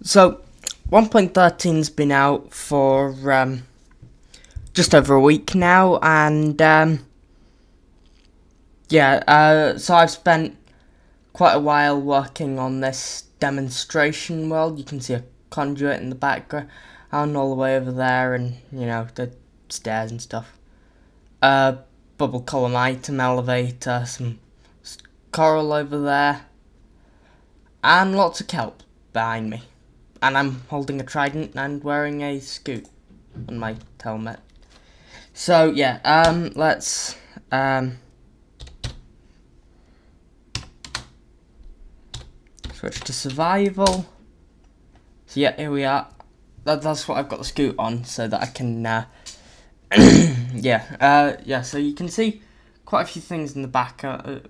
So, 1.13's been out for just over a week now, and so I've spent quite a while working on this demonstration world. You can see a conduit in the background, all the way over there, and the stairs and stuff. Bubble column item elevator, some coral over there, and lots of kelp behind me. And I'm holding a trident and wearing a scoot on my helmet. So yeah, let's switch to survival. So yeah, here we are. That's what I've got the scoot on, so that I can so you can see quite a few things in the background,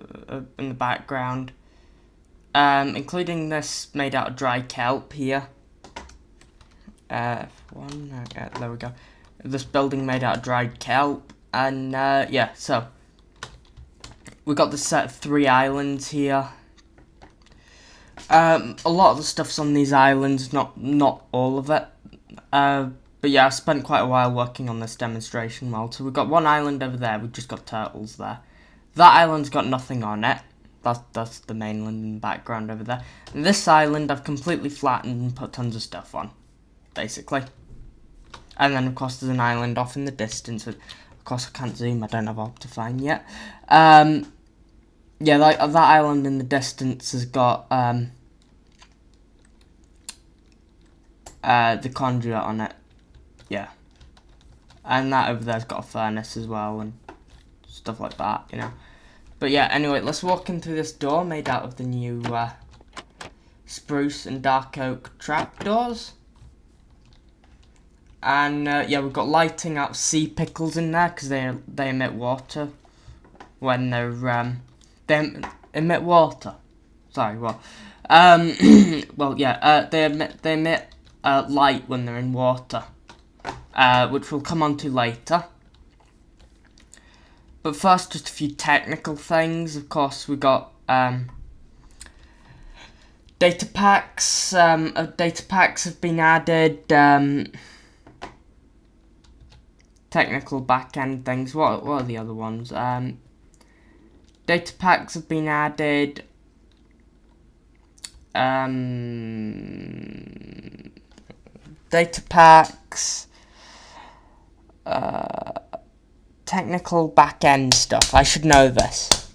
including this made out of dry kelp here. There we go. This building made out of dried kelp, and so we got this set of 3 islands here. A lot of the stuff's on these islands, not all of it. But yeah, I spent quite a while working on this demonstration world. So we've got one island over there. We've just got turtles there. That island's got nothing on it. That's the mainland in the background over there. And this island I've completely flattened and put tons of stuff on, basically. And then of course there's an island off in the distance. Of course I can't zoom. I don't have Optifine yet. That island in the distance has got the conduit on it. Yeah. And that over there's got a furnace as well and stuff like that, But yeah, anyway, let's walk in through this door made out of the new spruce and dark oak trapdoors. And we've got lighting out sea pickles in there because they emit water when they're they emit water. Sorry, well, they emit light when they're in water, which we'll come on to later. But first, just a few technical things. Of course, we got data packs. Data packs have been added. Technical back-end things. What are the other ones? Data packs have been added. Data packs. Technical back-end stuff. I should know this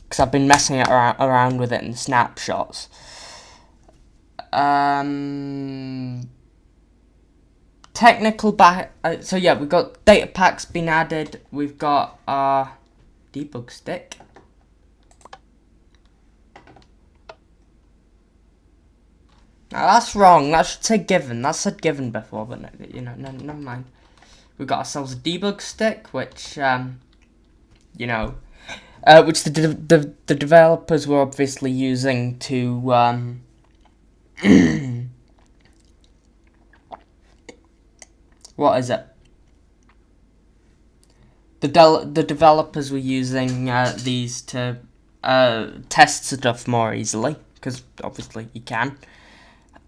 because I've been messing around with it in snapshots. Technical back. So yeah, we've got data packs been added. We've got our debug stick. Now that's wrong. That should say given. That said given before, but never mind. We've got ourselves a debug stick, which which the developers were obviously using to what is it? The developers were using these to test stuff more easily, because obviously you can.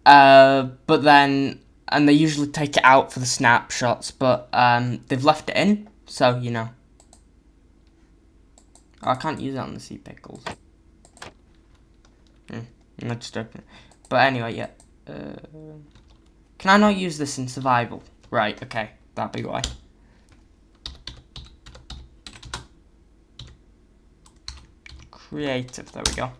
But then, and they usually take it out for the snapshots, but they've left it in, so I can't use it on the sea pickles. Let's just open it. But anyway, yeah. Can I not use this in survival? Right, okay, that'd be why. Creative, there we go.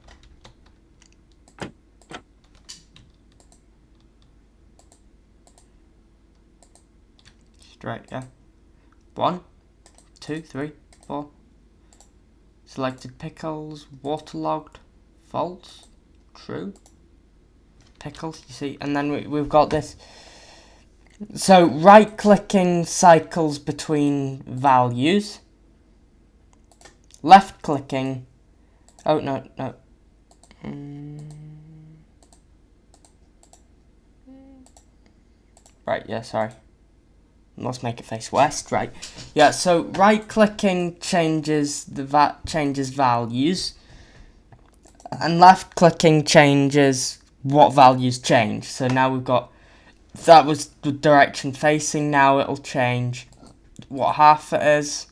Straight, yeah. 1, 2, 3, 4. Selected pickles, waterlogged, false, true. Pickles, you see, and then we've got this. So right-clicking cycles between values. Left-clicking. Oh no. Right, yeah, sorry. Let's make it face west, right? Yeah, so right-clicking changes values, and left-clicking changes what values change. So now we've got, that was the direction facing, now it'll change what half it is.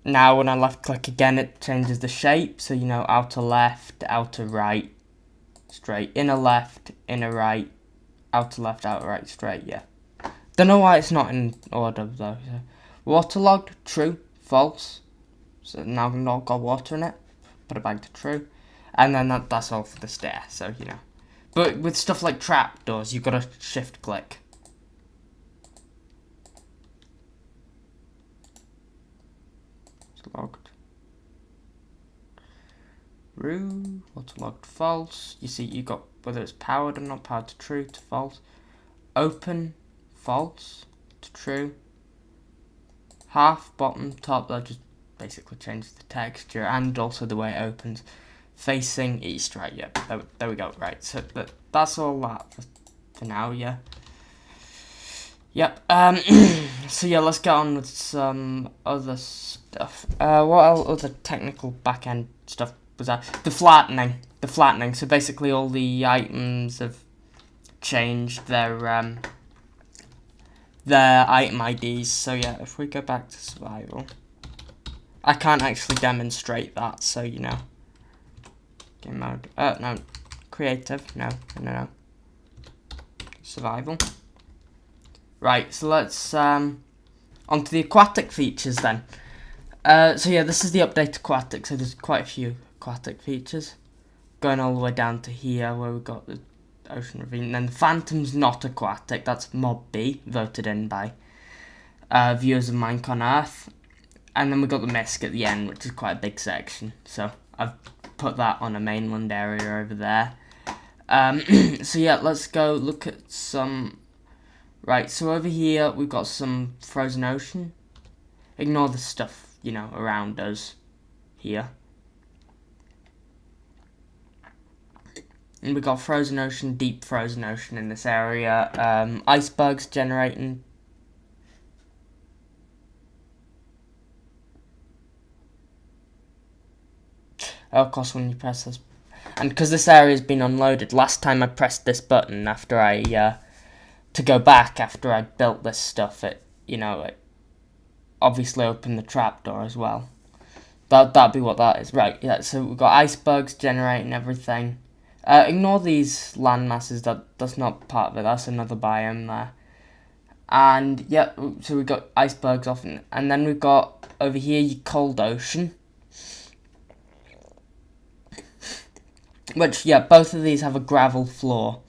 Now when I left click again, it changes the shape. So, you know, outer left, outer right, straight, inner left, inner right, outer left, outer right, straight, yeah. Don't know why it's not in order though. So, waterlogged, true, false. So now I've not got water in it. Put it back to true. And then that's all for the stair, so, you know. But with stuff like trapdoors, you've got to shift click. It's logged. True, waterlogged, false. You see, you got whether it's powered or not powered to true to false. Open, false to true. Half, bottom, top, that just basically changes the texture and also the way it opens. Facing east, right, yeah, there we go, right, so that's all that for now, yeah. Yep, so yeah, let's get on with some other stuff. What other technical back-end stuff was that? The flattening, so basically all the items have changed their item IDs, so yeah, if we go back to survival, I can't actually demonstrate that, so, you know. Game mode. No. Creative. No. Survival. Right, so let's onto the aquatic features then. So yeah, this is the update aquatic, so there's quite a few aquatic features. Going all the way down to here where we've got the ocean ravine. And then the Phantom's not aquatic, that's Mob B, voted in by viewers of Minecraft on Earth. And then we've got the Misc at the end, which is quite a big section. So I've put that on a mainland area over there. So yeah, let's go look at some. Right, so over here we've got some frozen ocean. Ignore the stuff, you know, around us here. And we've got frozen ocean, deep frozen ocean in this area. Icebergs generating. Of course, when you press this, and because this area has been unloaded, last time I pressed this button after I, to go back after I built this stuff, it, you know, it obviously opened the trapdoor as well. That'd be what that is, right? Yeah. So we've got icebergs generating everything. Ignore these land masses. That's not part of it. That's another biome there. And yeah, so we've got icebergs off, and then we've got over here your cold ocean. Which, yeah, both of these have a gravel floor.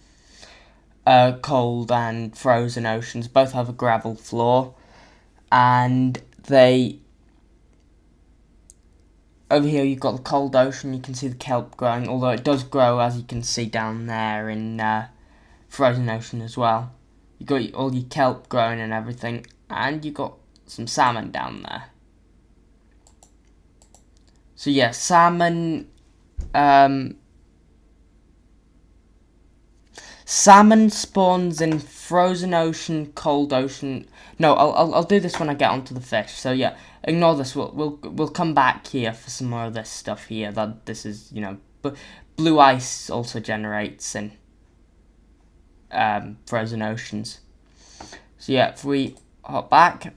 Cold and frozen oceans both have a gravel floor. And they... Over here you've got the cold ocean, you can see the kelp growing, although it does grow, as you can see down there in frozen ocean as well. You've got all your kelp growing and everything, and you've got some salmon down there. So yeah, salmon... Salmon spawns in frozen ocean, cold ocean. No, I'll do this when I get onto the fish. So yeah, ignore this. We'll come back here for some more of this stuff here. That this is, you know, but blue ice also generates in frozen oceans. So yeah, if we hop back.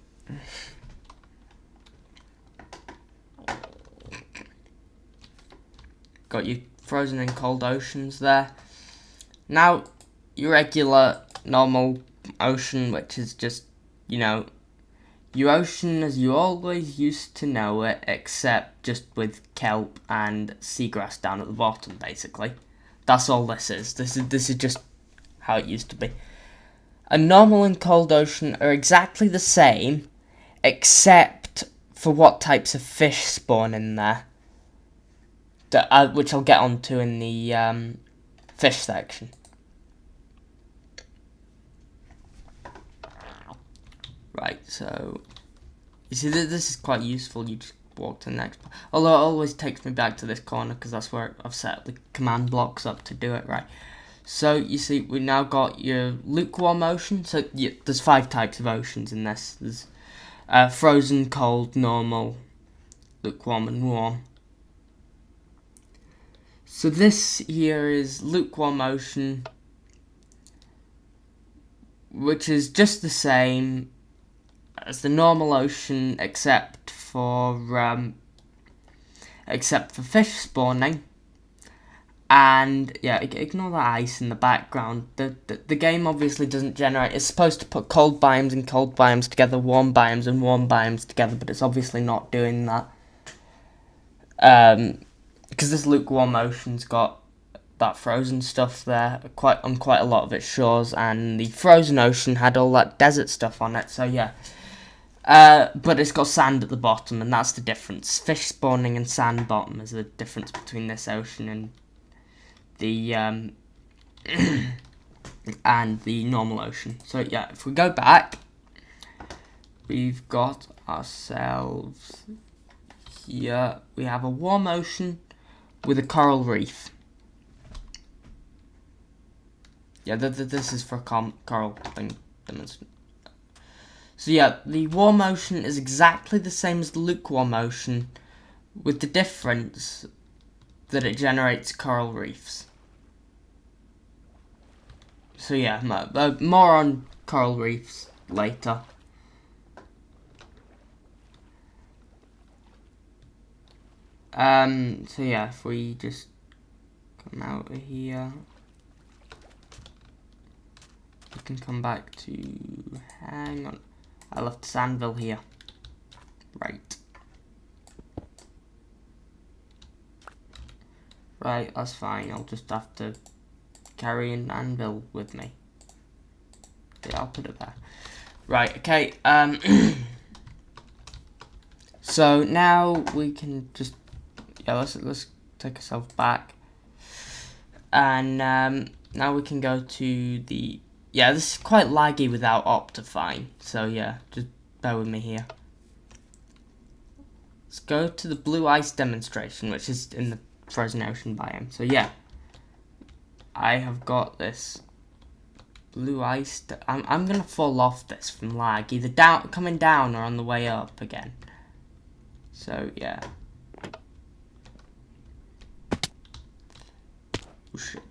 Got your frozen and cold oceans there. Now, your regular, normal ocean, which is just, you know, your ocean as you always used to know it, except just with kelp and seagrass down at the bottom, basically. That's all this is. This is just how it used to be. A normal and cold ocean are exactly the same, except for what types of fish spawn in there, which I'll get onto in the fish section. Right, so you see this is quite useful. You just walk to the next, although it always takes me back to this corner because that's where I've set the command blocks up to do it. Right, so you see we now got your lukewarm ocean. So yeah, there's 5 types of oceans in this. There's frozen, cold, normal, lukewarm, and warm. So this here is lukewarm ocean, which is just the same as the normal ocean, except for fish spawning. And yeah, ignore that ice in the background. The game obviously doesn't generate. It's supposed to put cold biomes and cold biomes together, warm biomes and warm biomes together, but it's obviously not doing that. Because this lukewarm ocean's got that frozen stuff there on quite a lot of its shores, and the frozen ocean had all that desert stuff on it. So yeah. But it's got sand at the bottom, and that's the difference. Fish spawning and sand bottom is the difference between this ocean and the and the normal ocean. So yeah, if we go back, we've got ourselves here. We have a warm ocean with a coral reef. Yeah, this is for coral thing. So yeah, the warm ocean is exactly the same as the lukewarm ocean, with the difference that it generates coral reefs. So yeah, more on coral reefs later. So yeah, if we just come out of here, we can come back to, hang on, I left Sandville here. Right. Right, that's fine. I'll just have to carry an anvil with me. Yeah, I'll put it there. Right, okay. So now we can just, yeah, let's take ourselves back. And now we can go to the, yeah, this is quite laggy without Optifine. So yeah, just bear with me here. Let's go to the blue ice demonstration, which is in the frozen ocean biome. So yeah, I have got this blue ice. I'm gonna fall off this from lag, either coming down or on the way up again. So yeah. Oh shit.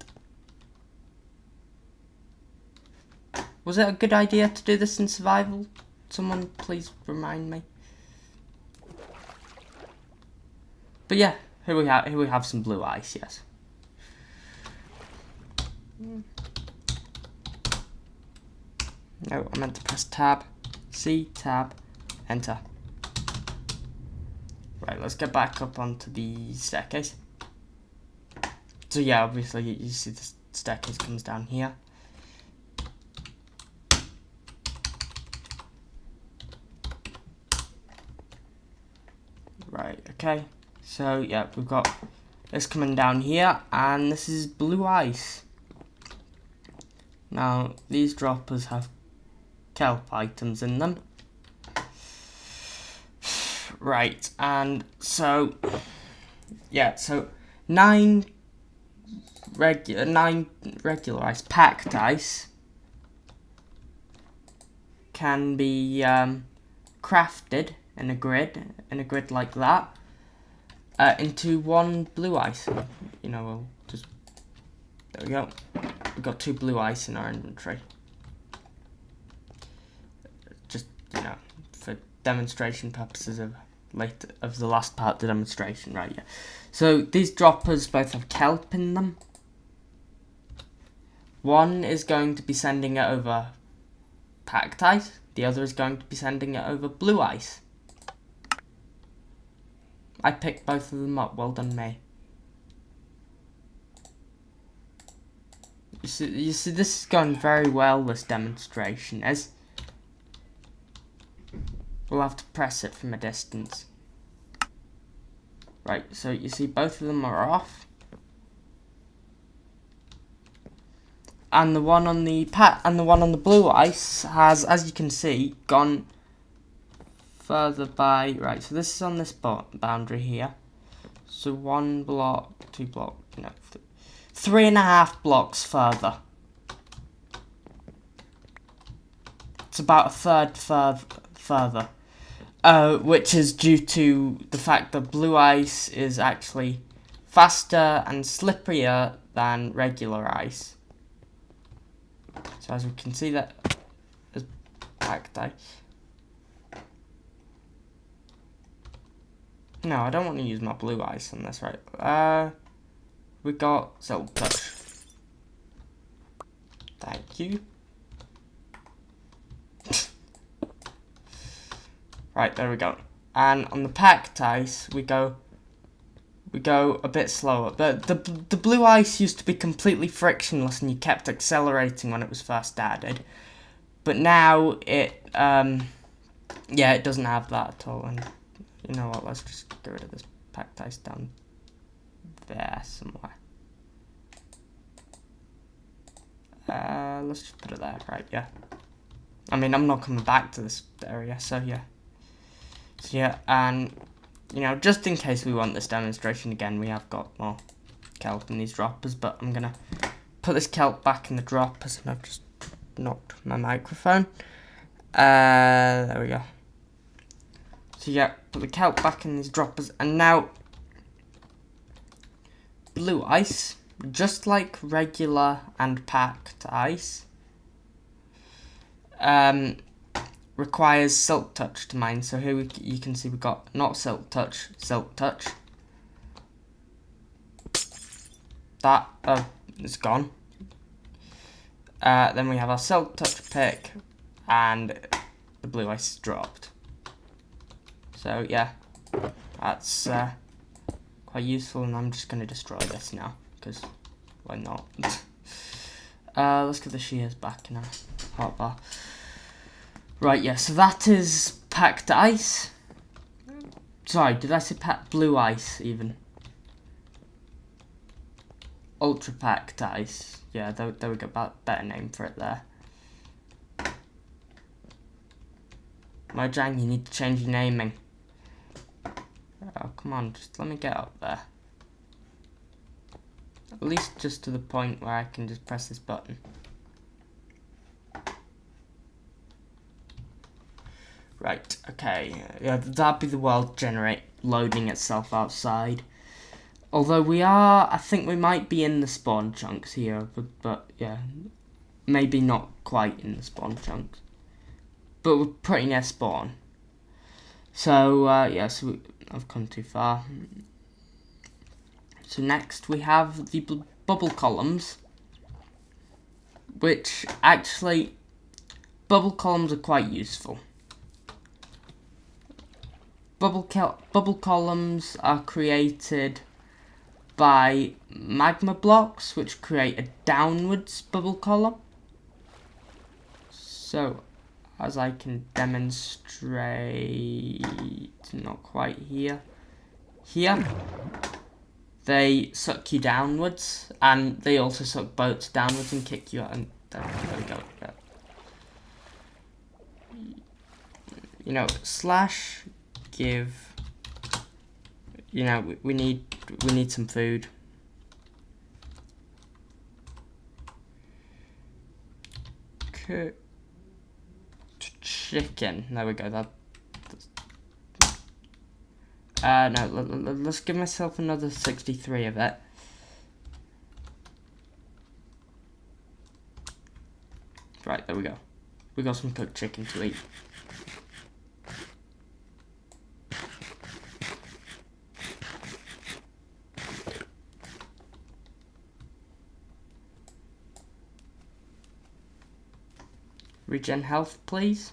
Was it a good idea to do this in survival? Someone please remind me. But yeah, here we have some blue ice, yes. No, I meant to press tab, C, tab, enter. Right, let's get back up onto the staircase. So yeah, obviously you see the staircase comes down here. Right, okay. So yeah, we've got this coming down here, and this is blue ice. Now, these droppers have kelp items in them. Right, and so, yeah, so 9 regular ice, packed ice, can be crafted in a grid like that, into 1 blue ice. You know, we'll just, there we go. We've got 2 blue ice in our inventory. Just, you know, for demonstration purposes of the last part of the demonstration, right? Yeah. So these droppers both have kelp in them. One is going to be sending it over packed ice. The other is going to be sending it over blue ice. I picked both of them up. Well done, me. You see, this is going very well. This demonstration is. We'll have to press it from a distance. Right, so you see both of them are off. And the one on the blue ice has, as you can see, gone further by, right, so this is on this boundary here. So 1 block, 2 block, no, 3.5 blocks further. It's about a third further. Which is due to the fact that blue ice is actually faster and slipperier than regular ice. So as we can see, that is packed ice. No, I don't want to use my blue ice on this, right? We got Silk Touch. Thank you. Right, there we go. And on the packed ice, we go a bit slower. The blue ice used to be completely frictionless, and you kept accelerating when it was first added. But now it it doesn't have that at all. And you know what? Let's just get rid of this packed ice down there somewhere. Let's just put it there. Right, yeah. I mean, I'm not coming back to this area, so yeah. So yeah, and you know, just in case we want this demonstration again, we have got more kelp in these droppers, but I'm gonna put this kelp back in the droppers, and I've just knocked my microphone. There we go. So yeah, put the kelp back in these droppers, and now blue ice, just like regular and packed ice, requires Silk Touch to mine. So here you can see we've got not Silk Touch, Silk Touch. That is gone. Then we have our Silk Touch pick, and the blue ice is dropped. So yeah, that's quite useful, and I'm just going to destroy this now, because why not? Let's get the shears back in our hotbar. Right, yeah, so that is packed ice. Sorry, did I say packed blue ice even? Ultra packed ice. Yeah, there we go, better name for it there. Mojang, you need to change your naming. Oh, come on, just let me get up there. At least just to the point where I can just press this button. Right, okay, yeah, that'd be the world loading itself outside. Although I think we might be in the spawn chunks here, but yeah, maybe not quite in the spawn chunks. But we're pretty near spawn. So, yeah, so I've come too far. So next we have the bubble columns, which actually, bubble columns are quite useful. Bubble columns are created by magma blocks, which create a downwards bubble column. So, as I can demonstrate, not quite here. Here, they suck you downwards, and they also suck boats downwards and kick you out. And there we go. You know, slash give. You know, we need some food. Cooked chicken. There we go. No, let's give myself another 63 of it. Right, there we go. We got some cooked chicken to eat. Regen health, please.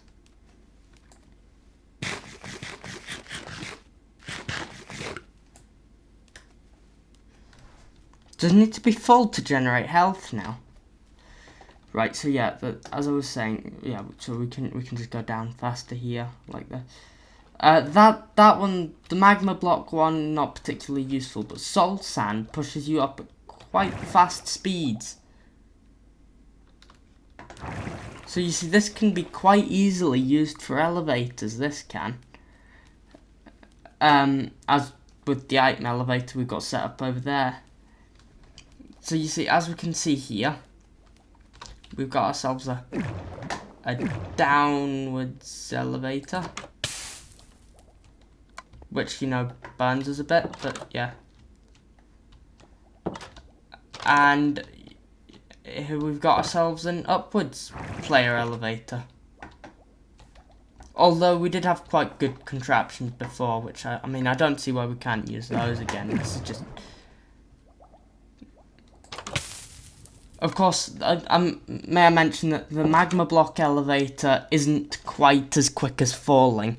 Does it need to be full to generate health now? Right, so yeah, as I was saying, yeah, so we can just go down faster here, like this. That one, the magma block one, not particularly useful, but salt sand pushes you up at quite fast speeds. So you see, this can be quite easily used for elevators, this can. As with the item elevator we've got set up over there. So you see, as we can see here, we've got ourselves a downwards elevator. Which, you know, burns us a bit, but yeah. And here we've got ourselves an upwards player elevator. Although we did have quite good contraptions before, which I mean, I don't see why we can't use those again. This is just... Of course, may I mention that the magma block elevator isn't quite as quick as falling.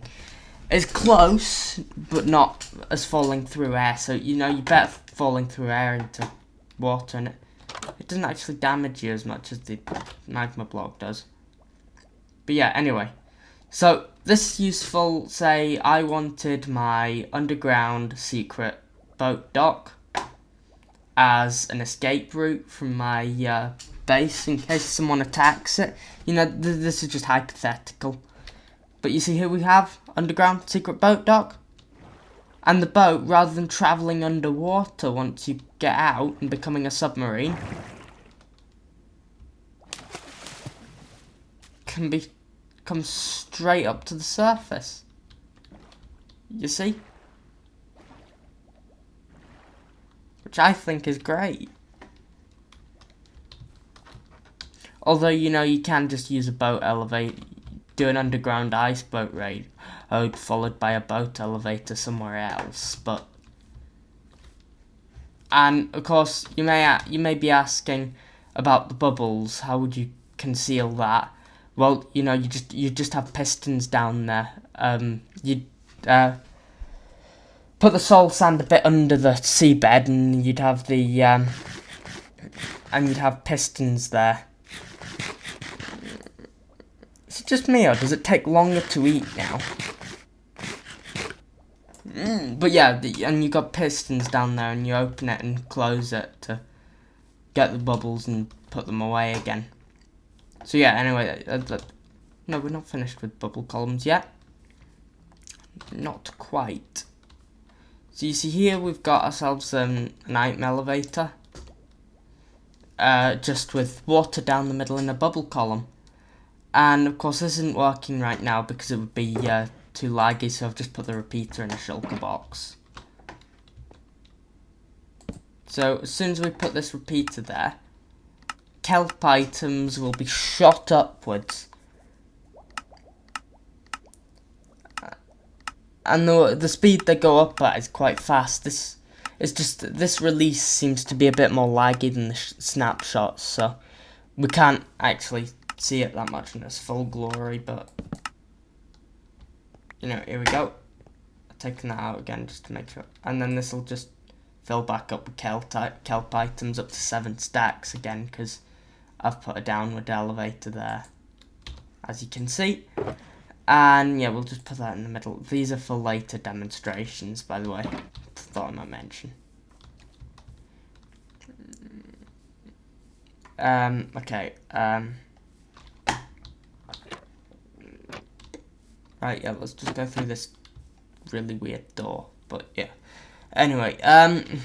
It's close, but not as falling through air. So, you know, you're better falling through air into water, and it doesn't actually damage you as much as the magma block does. But yeah, anyway. So, this is useful, say I wanted my underground secret boat dock as an escape route from my base in case someone attacks it. You know, this is just hypothetical. But you see here we have underground secret boat dock. And the boat, rather than travelling underwater once you get out and becoming a submarine, can come straight up to the surface. You see? Which I think is great. Although, you know, you can just use a boat elevator, do an underground ice boat raid, followed by a boat elevator somewhere else. But, and of course, you may be asking about the bubbles. How would you conceal that? Well, you know, you just have pistons down there. You'd put the soul sand a bit under the seabed, and you'd have pistons there. Is it just me, or does it take longer to eat now? But yeah, and you got pistons down there, and you open it and close it to get the bubbles and put them away again. So yeah, anyway, no, we're not finished with bubble columns yet. Not quite. So you see here we've got ourselves an item elevator. Just with water down the middle in a bubble column. And of course this isn't working right now because it would be too laggy, so I've just put the repeater in a shulker box. So as soon as we put this repeater there, kelp items will be shot upwards. And the speed they go up at is quite fast. This release seems to be a bit more laggy than the snapshots, so we can't actually see it that much in its full glory, but you know, here we go. I've taken that out again just to make sure, and then this will just fill back up with kelp items up to 7 stacks again, because I've put a downward elevator there, as you can see. And yeah, we'll just put that in the middle. These are for later demonstrations, by the way. Thought I might mention. Okay. Right, yeah, let's just go through this really weird door. But yeah. Anyway, I've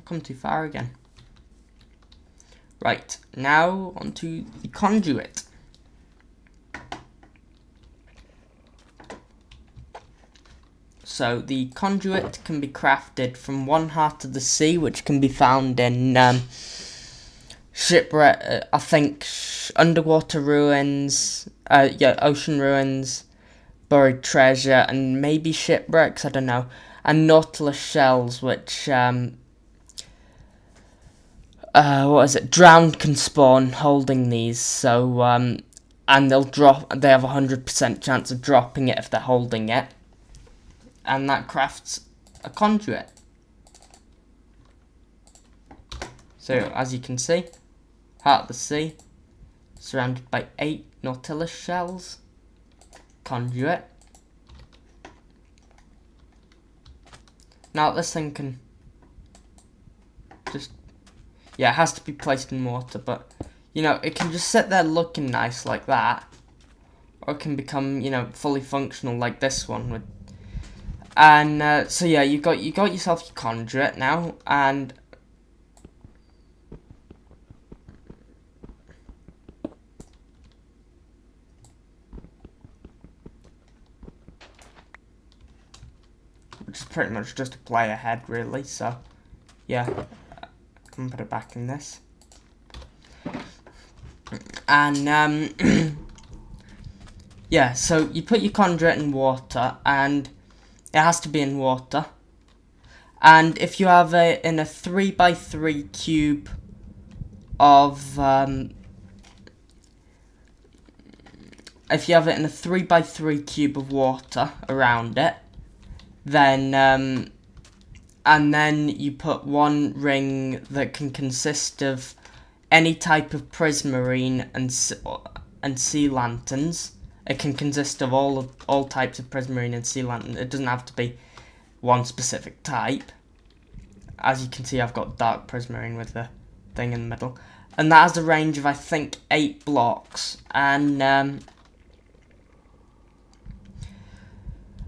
come too far again. Right, now onto the conduit. So the conduit can be crafted from one heart of the sea, which can be found in shipwreck, I think underwater ruins, ocean ruins, buried treasure, and maybe shipwrecks, I don't know, and nautilus shells, which drowned can spawn holding these, so and they'll drop. They have 100% chance of dropping it if they're holding it. And that crafts a conduit. So, as you can see, heart of the sea, surrounded by 8 nautilus shells, conduit. Now, this thing can just, yeah, it has to be placed in water, but, you know, it can just sit there looking nice like that, or it can become, you know, fully functional like this one with. And so yeah, you got yourself your conduit now, and which is pretty much just a player head, really. So yeah, can put it back in this. And yeah, so you put your conduit in water, and it has to be in water. And if you have it in a 3x3 cube of if you have it in a 3x3 cube of water around it, then and then you put one ring that can consist of any type of prismarine and sea lanterns. It can consist of all types of prismarine and sea lantern. It doesn't have to be one specific type. As you can see, I've got dark prismarine with the thing in the middle, and that has a range of, I think, 8 blocks. And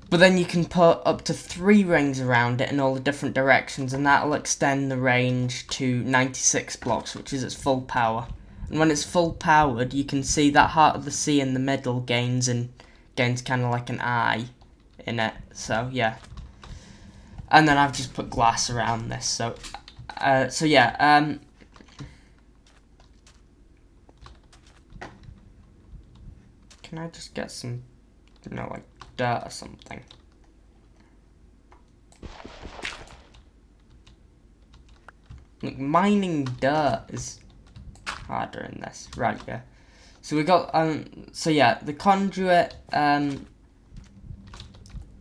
but then you can put up to 3 rings around it in all the different directions, and that'll extend the range to 96 blocks, which is its full power. And when it's full powered, you can see that Heart of the Sea in the middle gains kind of like an eye in it. So yeah. And then I've just put glass around this. So yeah. Can I just get some, like dirt or something? Look, mining dirt is harder in this. Right, yeah. So we got, so yeah, the conduit,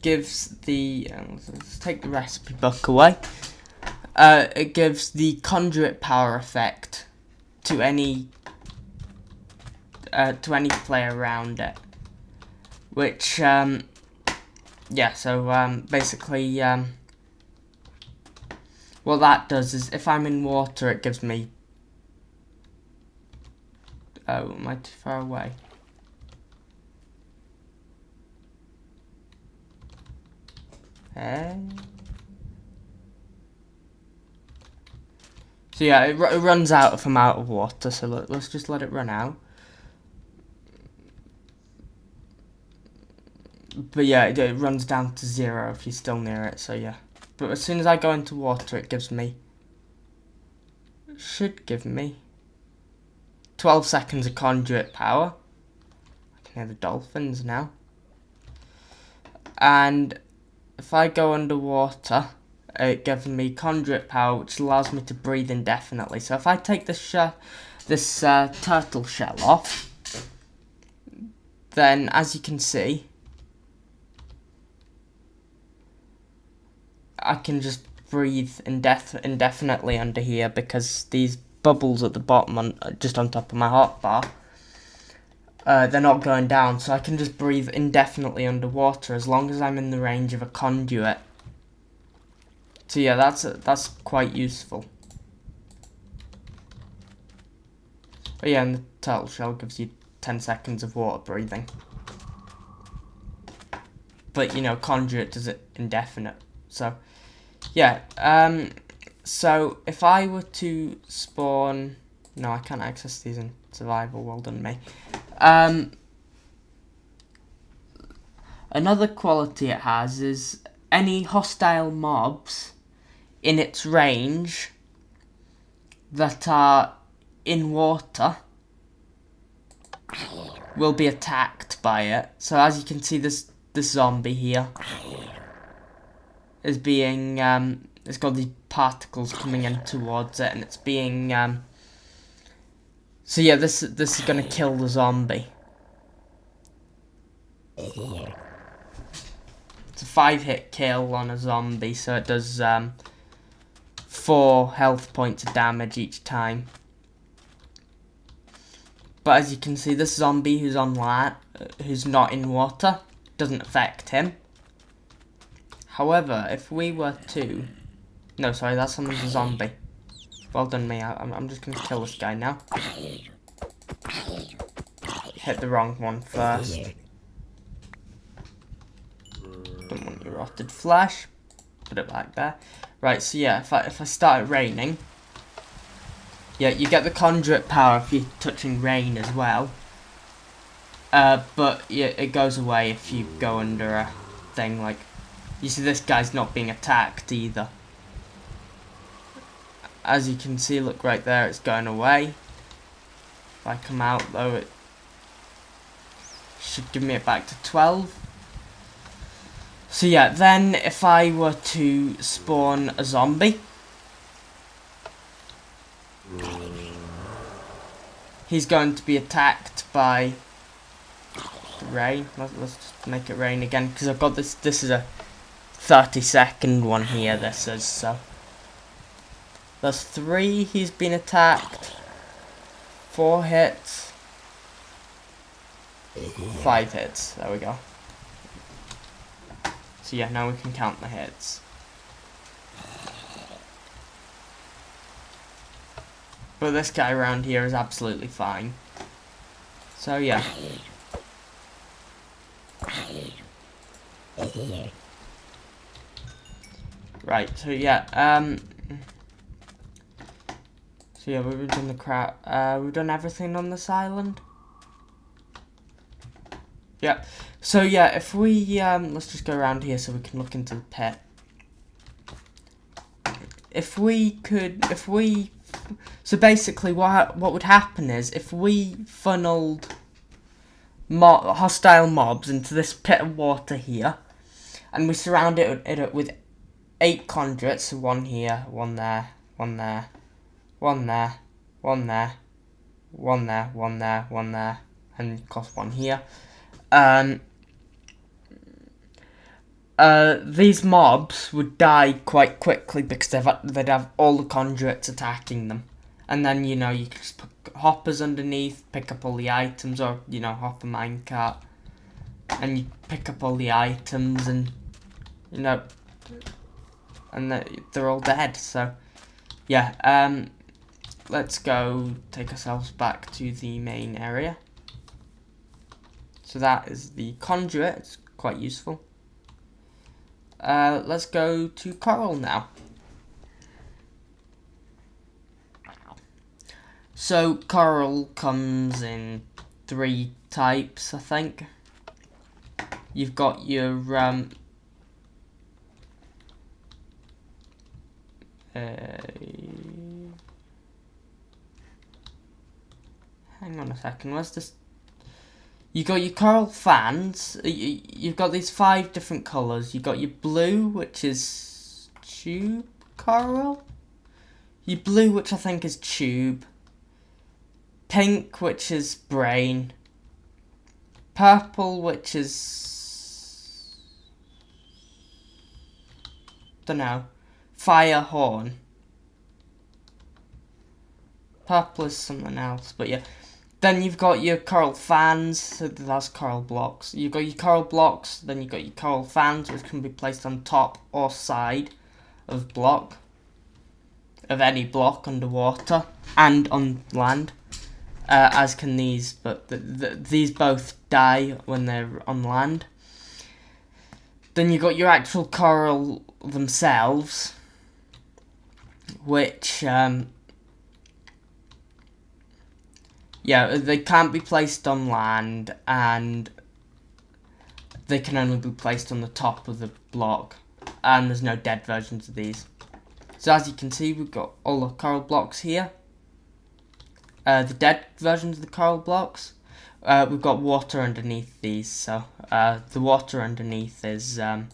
gives the, let's take the recipe book away. It gives the conduit power effect to any player around it. Which, yeah, so, basically, what that does is, if I'm in water, it gives me... Oh, am I too far away? So yeah, it runs out if I'm out of water, so let's just let it run out. But yeah, it runs down to 0 if you're still near it, so yeah. But as soon as I go into water, it should give me 12 seconds of conduit power. I can hear the dolphins now. And if I go underwater, it gives me conduit power, which allows me to breathe indefinitely. So if I take this turtle shell off, then as you can see, I can just breathe indefinitely under here, because these bubbles at the bottom, just on top of my hotbar, they're not going down, so I can just breathe indefinitely underwater as long as I'm in the range of a conduit. So yeah, that's quite useful. But yeah, and the turtle shell gives you 10 seconds of water breathing. But you know, conduit does it indefinite. So yeah, so if I were to spawn... No, I can't access these in survival, well done me. Another quality it has is any hostile mobs in its range that are in water will be attacked by it. So as you can see, this zombie here is being, it's got these particles coming in towards it, and it's being, so yeah, this is gonna kill the zombie. It's a 5-hit kill on a zombie, so it does 4 health points of damage each time. But as you can see, this zombie who's on land, who's not in water, doesn't affect him. However, if we were to... No, sorry, that's another zombie. Well done me, I'm just going to kill this guy now. Hit the wrong one first. Don't want your rotted flesh. Put it back there. Right, so yeah, if I start it raining... Yeah, you get the conduit power if you're touching rain as well. But yeah, it goes away if you go under a thing like... You see this guy's not being attacked either. as you can see, look right there, it's going away. If I come out though, it should give me it back to 12. So yeah, then if I were to spawn a zombie, he's going to be attacked by rain. Let's just make it rain again, because I've got this is a 30-second one here, this is, so there's 3, he's been attacked, 4 hits, 5 hits, there we go. So yeah, now we can count the hits. But this guy around here is absolutely fine. So yeah. Right, so yeah, we've done the crap. We've done everything on this island. Yep. So yeah, if we let's just go around here so we can look into the pit. So basically what would happen is if we funneled hostile mobs into this pit of water here, and we surround it with 8 conduits, so 1 here, 1 there, 1 there, 1 there, 1 there, 1 there, 1 there, 1 there, and of course 1 here. These mobs would die quite quickly because they'd have all the conduits attacking them. And then, you know, you can just put hoppers underneath, pick up all the items, or, you know, hop a minecart. And you pick up all the items and, you know, and they're all dead. So, yeah, let's go take ourselves back to the main area. So that is the conduit, it's quite useful. Let's go to coral now. So coral comes in 3 types, I think. You've got your hang on a second, where's this? You got your coral fans. You've got these 5 different colours. You've got your blue, which is tube coral. Your blue, which I think is tube. Pink, which is brain. Purple, which is, dunno, fire horn. Purple is something else, but yeah. Then you've got your coral fans, so that's coral blocks. You've got your coral blocks, then you've got your coral fans, which can be placed on top or side of block, of any block underwater and on land, as can these, but these both die when they're on land. Then you've got your actual coral themselves, which, yeah, they can't be placed on land, and they can only be placed on the top of the block, and there's no dead versions of these. So as you can see, we've got all the coral blocks here. The dead versions of the coral blocks, we've got water underneath these, so the water underneath is, so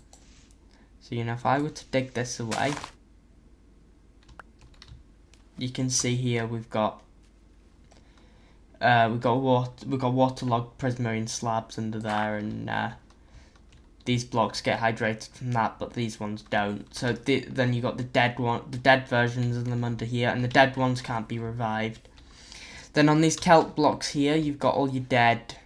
you know, if I were to dig this away, you can see here we've got waterlogged prismarine slabs under there, and these blocks get hydrated from that, but these ones don't. So then you got the dead versions of them under here, and the dead ones can't be revived. Then on these kelp blocks here, you've got all your dead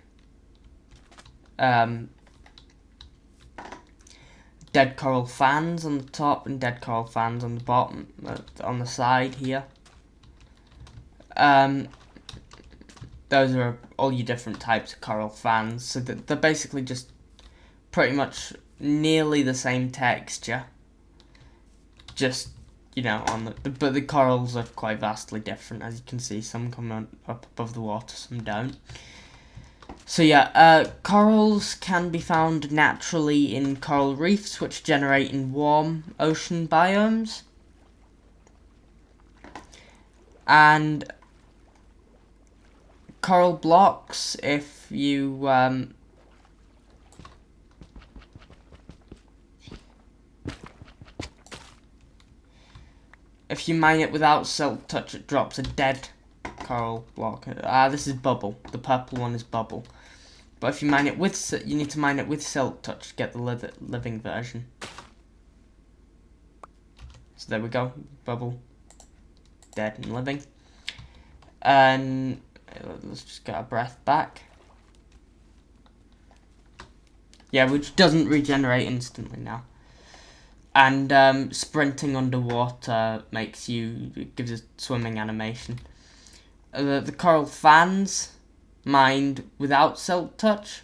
coral fans on the top and dead coral fans on the bottom, on the side here. Those are all your different types of coral fans. So they're basically just pretty much nearly the same texture. Just, you know, but the corals are quite vastly different. As you can see, some come up above the water, some don't. So yeah, corals can be found naturally in coral reefs, which generate in warm ocean biomes. And coral blocks, if you mine it without silk touch, it drops a dead coral block. This is bubble. The purple one is bubble. But if you mine it with, you need to mine it with silk touch to get the living version. So there we go, bubble, dead and living. And let's just get our breath back. Yeah, which doesn't regenerate instantly now. And sprinting underwater gives a swimming animation. The coral fans, mined without silk touch,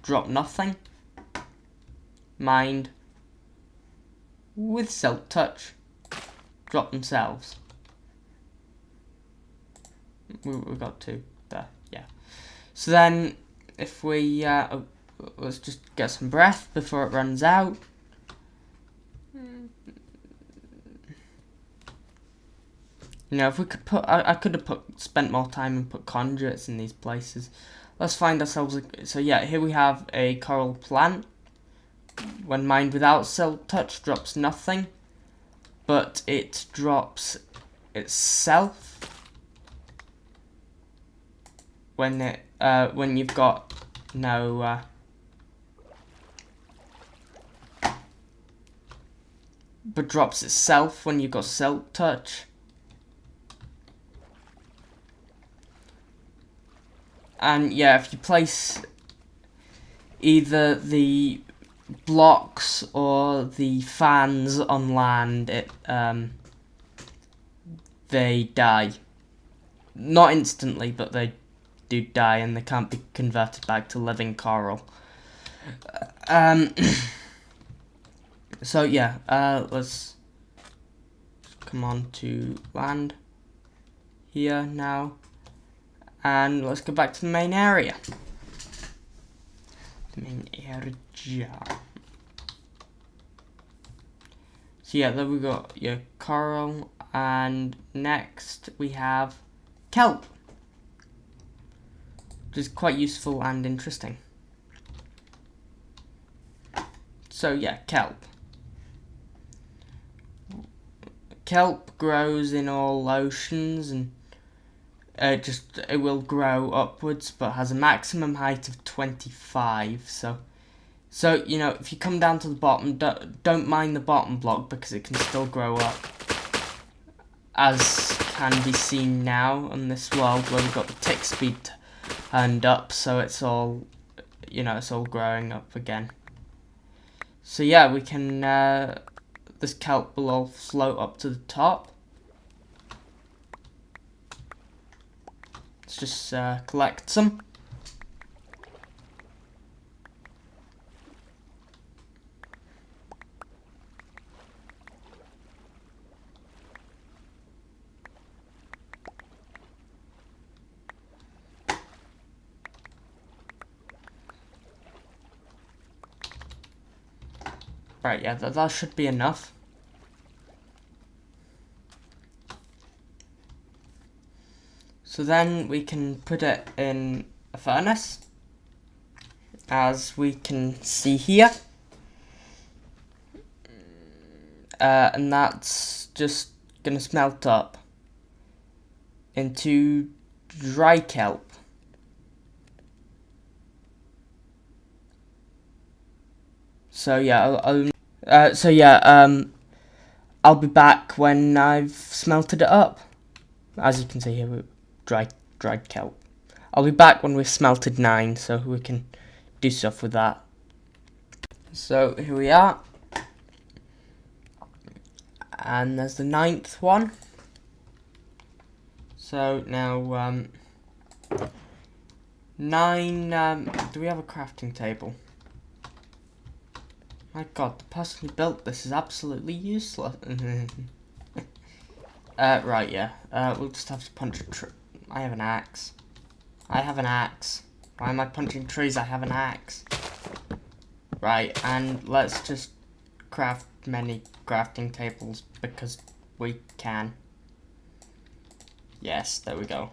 drop nothing. Mined with silk touch, drop themselves. We got two there, yeah. So then, if we let's just get some breath before it runs out. You know, if we could put, I could have spent more time and put conduits in these places. Let's find ourselves. So yeah, here we have a coral plant. When mined without silk touch, drops nothing, but it drops itself when you've got no but drops itself when you've got silk touch. And yeah, if you place either the blocks or the fans on land, they die. Not instantly, but they do die, and they can't be converted back to living coral. So yeah, let's come on to land here now, and let's go back to the main area. The main area. So yeah, there we got your coral, and next we have kelp, which is quite useful and interesting. So yeah, kelp. Kelp grows in all oceans, and it will grow upwards, but has a maximum height of 25. So you know, if you come down to the bottom, don't mind the bottom block, because it can still grow up, as can be seen now on this world where we've got the tick speed turned up, so it's all, you know, it's all growing up again. So yeah, we can this kelp will all float up to the top. Let's just collect some. Right, yeah, that should be enough. So then we can put it in a furnace, as we can see here. And that's just gonna smelt up into dry kelp. So yeah, I'll be back when I've smelted it up. As you can see here, dried kelp. I'll be back when we've smelted 9, so we can do stuff with that. So here we are, and there's the 9th one. So now 9. Do we have a crafting table? My god, the person who built this is absolutely useless. Right, yeah. We'll just have to punch a tree. I have an axe. Why am I punching trees? I have an axe. Right, and let's just craft many crafting tables, because we can. Yes, there we go.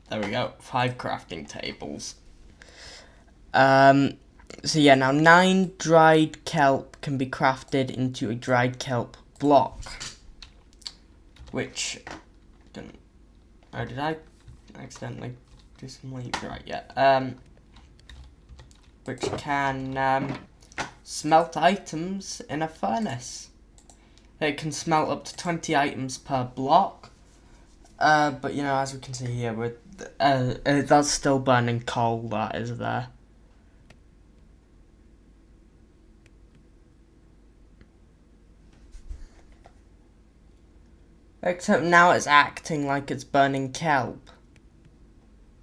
There we go. 5 crafting tables. So yeah, now 9 dried kelp can be crafted into a dried kelp block. Which... Oh, did I accidentally do some leaves? Right, yeah. Which can smelt items in a furnace. It can smelt up to 20 items per block. But, you know, as we can see here, with that's still burning coal that is there. Except now it's acting like it's burning kelp.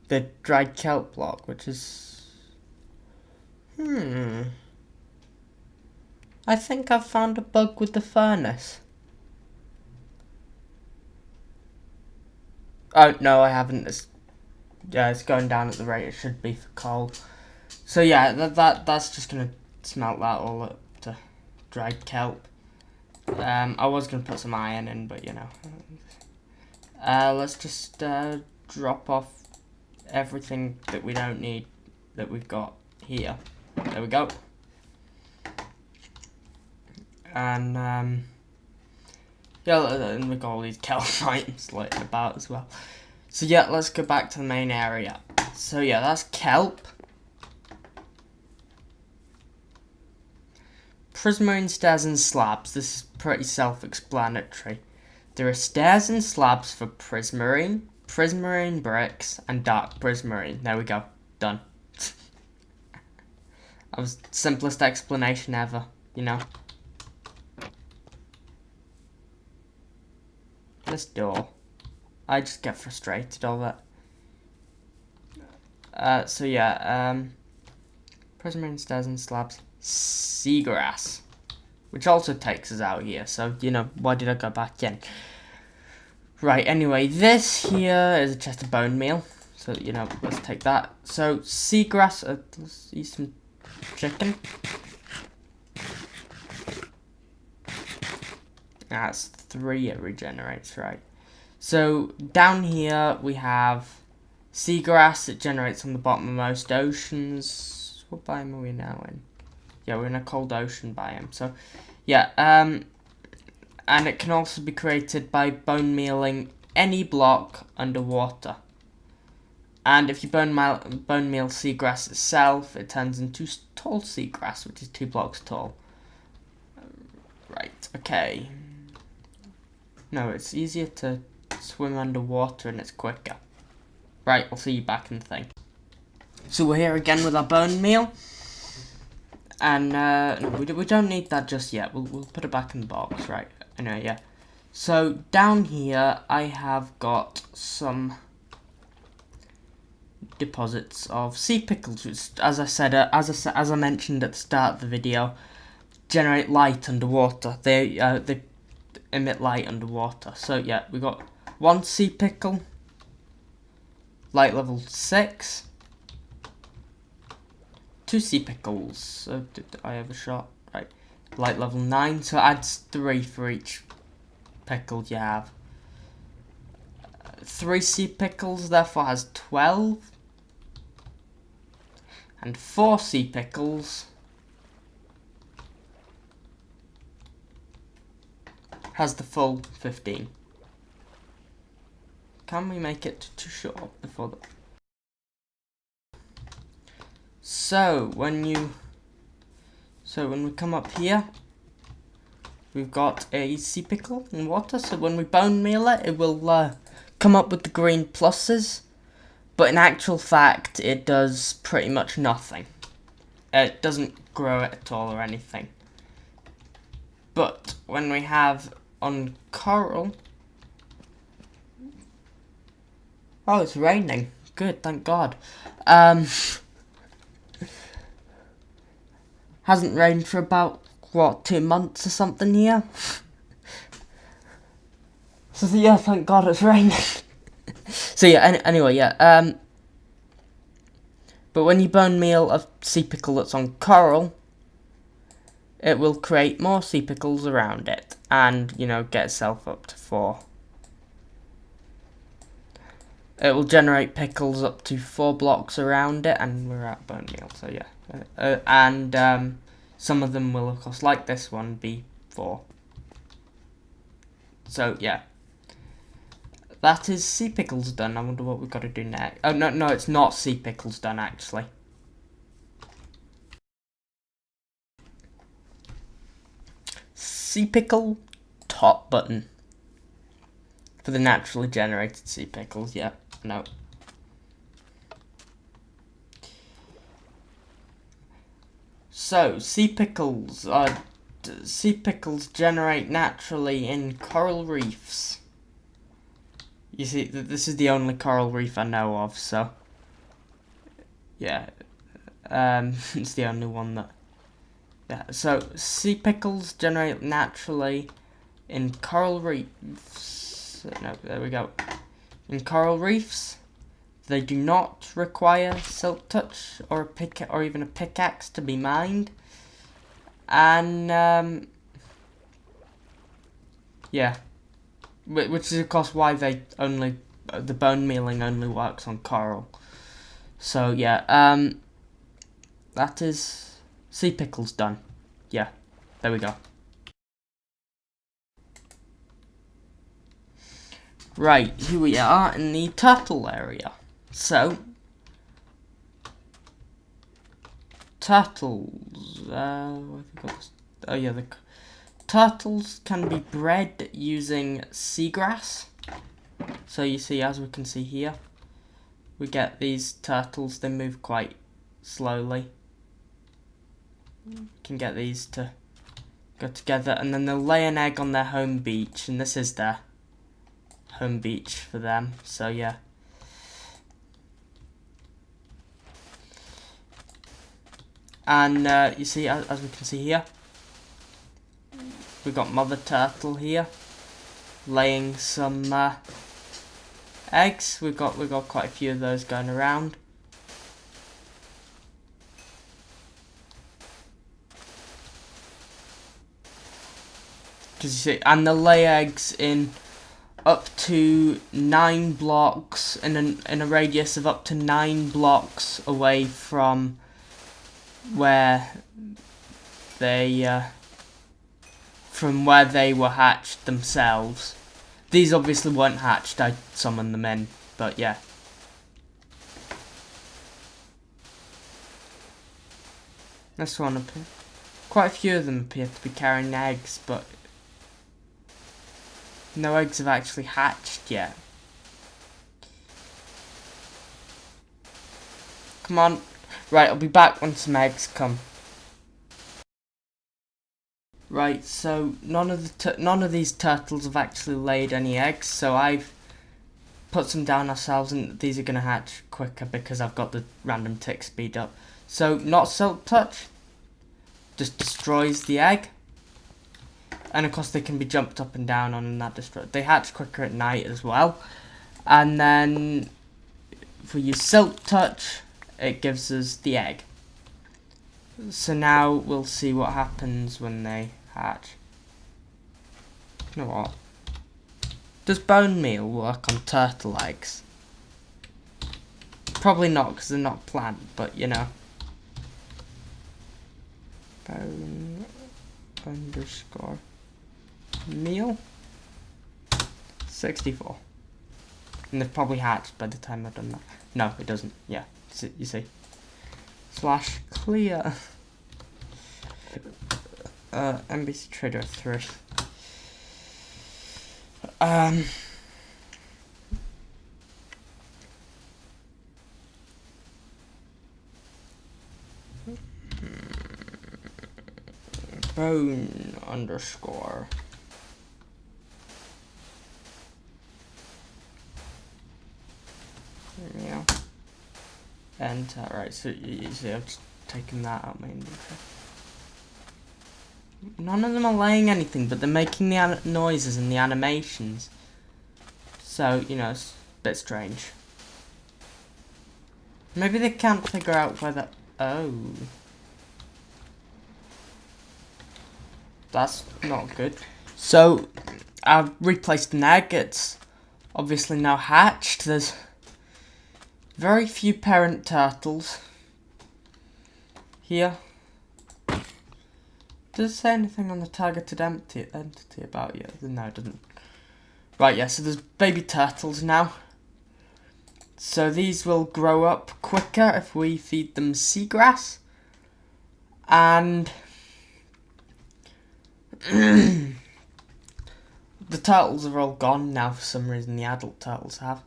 The dried kelp block, which is... I think I've found a bug with the furnace. Oh, no, I haven't. It's going down at the rate it should be for coal. So yeah, that's just going to smelt that all up to dried kelp. I was going to put some iron in, but you know. Let's just drop off everything that we don't need that we've got here. There we go. And yeah, and we've got all these kelp items lying about as well. So yeah, let's go back to the main area. So yeah, that's kelp. Prismarine stairs and slabs. This is pretty self-explanatory. There are stairs and slabs for prismarine, prismarine bricks, and dark prismarine. There we go. Done. That was the simplest explanation ever, you know. This door. I just get frustrated over it. So yeah, prismarine stairs and slabs. Seagrass, which also takes us out here, so you know, why did I go back in? Right, anyway, this here is a chest of bone meal, so you know, let's take that. So seagrass, let's eat some chicken. That's 3 it regenerates, right? So down here we have seagrass. It generates on the bottom of most oceans. What biome are we now in? Yeah, we're in a cold ocean biome. So, yeah, and it can also be created by bone mealing any block underwater. And if you bone meal seagrass itself, it turns into tall seagrass, which is 2 blocks tall. Right, okay. No, it's easier to swim underwater and it's quicker. Right, I'll see you back in the thing. So we're here again with our bone meal. And no, we don't need that just yet. We'll put it back in the box, right? Anyway, yeah. So down here, I have got some deposits of sea pickles, which, as I said, as I mentioned at the start of the video, generate light underwater. They emit light underwater. So yeah, we got 1 sea pickle, light level 6. 2 sea pickles. So did I have a shot? Right. Light level 9. So it adds 3 for each pickle you have. 3 sea pickles therefore has 12. And 4 sea pickles has the full 15. Can we make it too short before the... So when we come up here, we've got a sea pickle in water. So when we bone meal it, it will come up with the green pluses. But in actual fact, it does pretty much nothing. It doesn't grow it at all or anything. But when we have on coral, oh, it's raining. Good, thank God. Hasn't rained for about, what, 2 months or something here? So yeah, thank God it's raining. So yeah, anyway, yeah, But when you bone meal a sea pickle that's on coral, it will create more sea pickles around it and, you know, get itself up to 4. It will generate pickles up to 4 blocks around it, and we're at bone meal, so yeah. And some of them will, of course, like this one, be 4. So yeah, that is sea pickles done. I wonder what we've got to do next. Oh no, it's not sea pickles done actually. Sea pickle top button for the naturally generated sea pickles. Yeah, no. So sea pickles generate naturally in coral reefs. You see, this is the only coral reef I know of, so yeah, it's the only one that. Yeah, so sea pickles generate naturally in coral reefs. No, there we go. In coral reefs, they do not require silk touch or even a pickaxe to be mined, and yeah. Which is of course why the bone mealing only works on coral. So yeah, that is sea pickles done. Yeah, there we go. Right, here we are in the turtle area. So turtles. Oh yeah, the turtles can be bred using seagrass. So you see, as we can see here, we get these turtles. They move quite slowly. You can get these to go together, and then they'll lay an egg on their home beach, and this is their home beach for them. So yeah. And you see, as we can see here, we've got mother turtle here laying some eggs. We've got quite a few of those going around. Because you see, and they'll lay eggs in up to 9 blocks in a radius of up to 9 blocks away from where they were hatched themselves. These obviously weren't hatched, I summoned them in, but yeah. This one, quite a few of them appear to be carrying eggs, but no eggs have actually hatched yet. Come on. Right, I'll be back when some eggs come. Right, so none of these turtles have actually laid any eggs, so I've put some down ourselves, and these are gonna hatch quicker because I've got the random tick speed up. So not silk touch, just destroys the egg, and of course they can be jumped up and down on, and that destroys. They hatch quicker at night as well, and then if we use silk touch, it gives us the egg. So now we'll see what happens when they hatch. You know what? Does bone meal work on turtle eggs? Probably not, because they're not plant, but you know. Bone underscore meal 64. And they've probably hatched by the time I've done that. No, it doesn't. Yeah, you see. Slash clear. NBC Trader 3. Bone underscore. Yeah. And right, so you see, I've just taken that out my inventory. None of them are laying anything, but they're making the noises and the animations. So, you know, it's a bit strange. Maybe they can't figure out where that... Oh. That's not good. So, I've replaced an egg. It's obviously now hatched. There's very few parent turtles here. Does it say anything on the targeted entity about you? No, it doesn't. Right, yeah, so there's baby turtles now. So these will grow up quicker if we feed them seagrass. And the turtles are all gone now for some reason, the adult turtles have.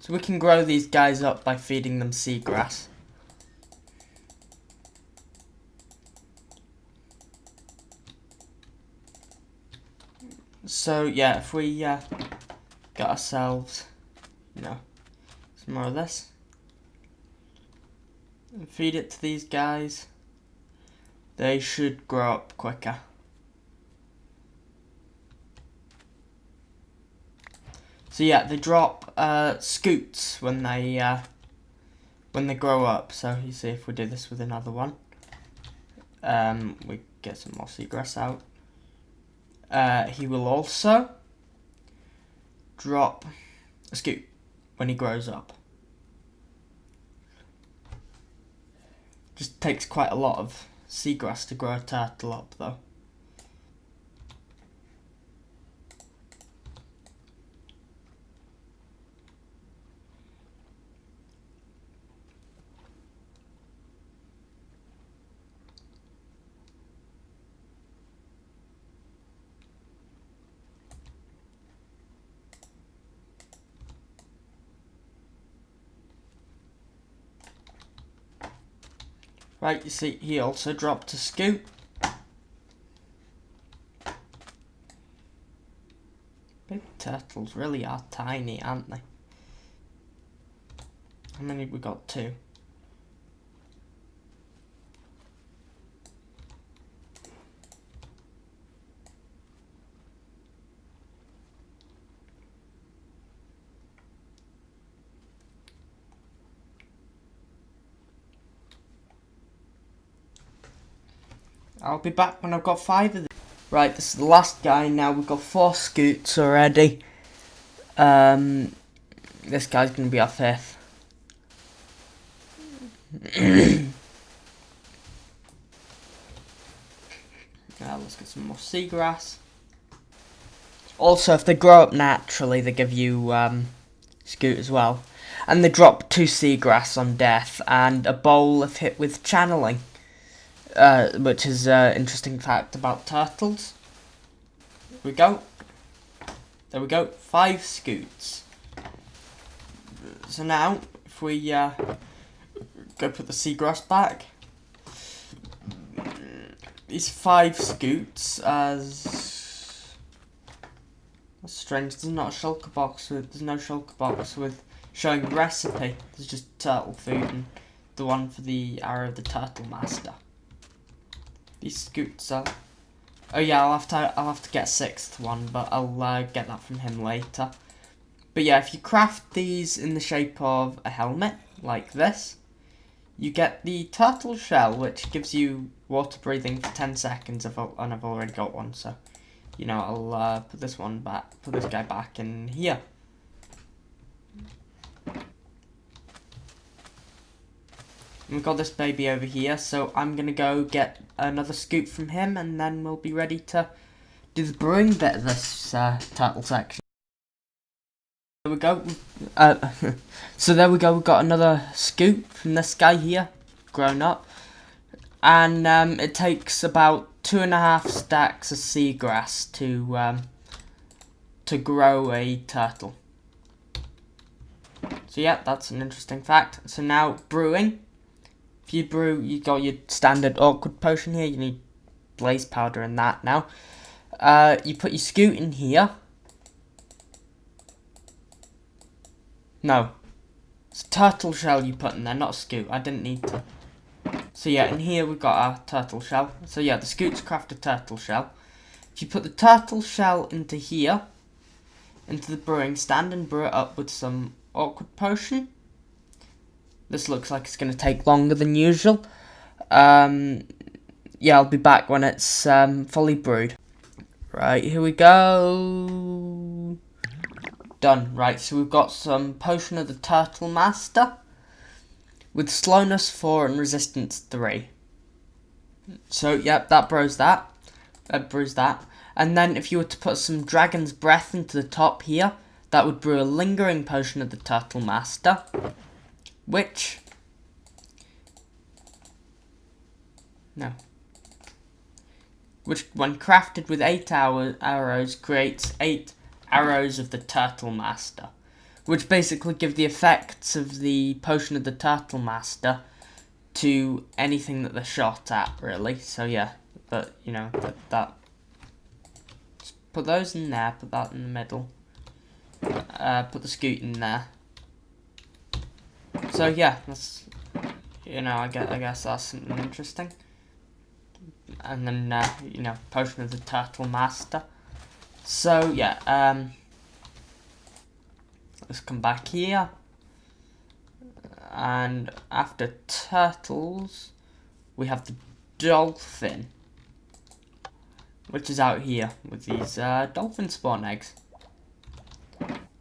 So we can grow these guys up by feeding them seagrass. So yeah, if we get ourselves, some more of this, and feed it to these guys, they should grow up quicker. So yeah, they drop scoots when they grow up. So you see, if we do this with another one, we get some more seagrass out. He will also drop a scoot when he grows up. Just takes quite a lot of seagrass to grow a turtle up, though. Right, you see, he also dropped a scoot. Big turtles really are tiny, aren't they? How many have we got? 2. I'll be back when I've got 5 of them. Right, this is the last guy now. We've got 4 scoots already. This guy's going to be our 5th. Now let's get some more seagrass. Also, if they grow up naturally, they give you scoot as well. And they drop 2 seagrass on death and a bowl if hit with channeling. Which is an interesting fact about turtles. There we go. There we go. 5 scoots. So now, if we go put the seagrass back, these 5 scoots, that's strange. There's not a shulker box there's no shulker box with showing the recipe. There's just turtle food and the one for the Arrow of the Turtle Master. These scoots are... Oh yeah, I'll have to get a 6th one, but I'll get that from him later. But yeah, if you craft these in the shape of a helmet, like this, you get the turtle shell, which gives you water breathing for 10 seconds, and I've already got one, so, I'll put this guy back in here. We've got this baby over here, so I'm going to go get another scoop from him, and then we'll be ready to do the brewing bit of this turtle section. There we go. So there we go, we've got another scoop from this guy here, grown up. And it takes about 2.5 stacks of seagrass to grow a turtle. So yeah, that's an interesting fact. So now, brewing. If you brew, you got your standard awkward potion here. You need blaze powder and that now. You put your scoot in here. No. It's a turtle shell you put in there, not a scoot. I didn't need to. So yeah, in here we've got our turtle shell. So yeah, the scoots craft a turtle shell. If you put the turtle shell into here, into the brewing stand, and brew it up with some awkward potion. This looks like it's going to take longer than usual. Yeah, I'll be back when it's fully brewed. Right, here we go. Done. Right, so we've got some Potion of the Turtle Master with slowness 4 and resistance 3. So, yep, that brews that. And then if you were to put some Dragon's Breath into the top here, that would brew a Lingering Potion of the Turtle Master, which... No. Which, when crafted with 8 arrows, creates 8 arrows of the Turtle Master, which basically give the effects of the Potion of the Turtle Master to anything that they're shot at, really. So yeah, but you know, that just put those in there, put that in the middle, put the scoot in there. So yeah, that's, you know, I guess that's something interesting. And then you know, Potion of the Turtle Master. So yeah, let's come back here. And after turtles, we have the dolphin, which is out here with these dolphin spawn eggs.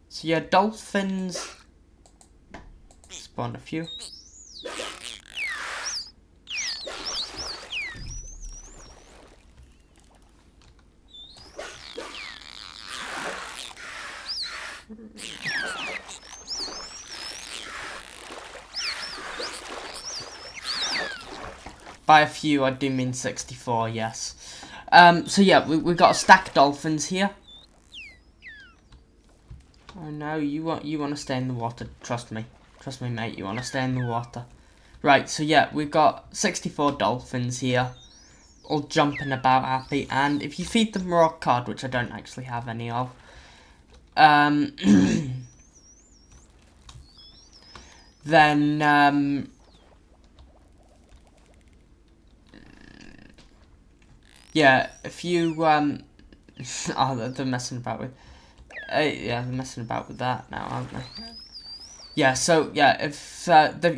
So yeah, dolphins spawn a few. By a few, I do mean 64, yes. So yeah, we've got a stack of dolphins here. Oh no, you want to stay in the water, trust me, mate, you want to stay in the water. Right, so yeah, we've got 64 dolphins here, all jumping about happy, and if you feed them raw cod, which I don't actually have any of, then yeah, if you oh, they're messing about with yeah, they're messing about with that now, aren't they? Yeah, so yeah, if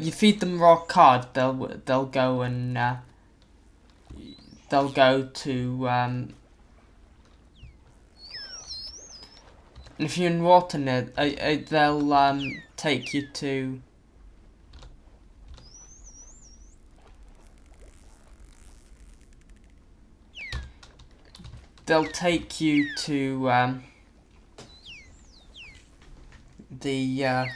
you feed them raw cod, they'll go and they'll go to if you're in water near, they'll take you to. They'll take you to the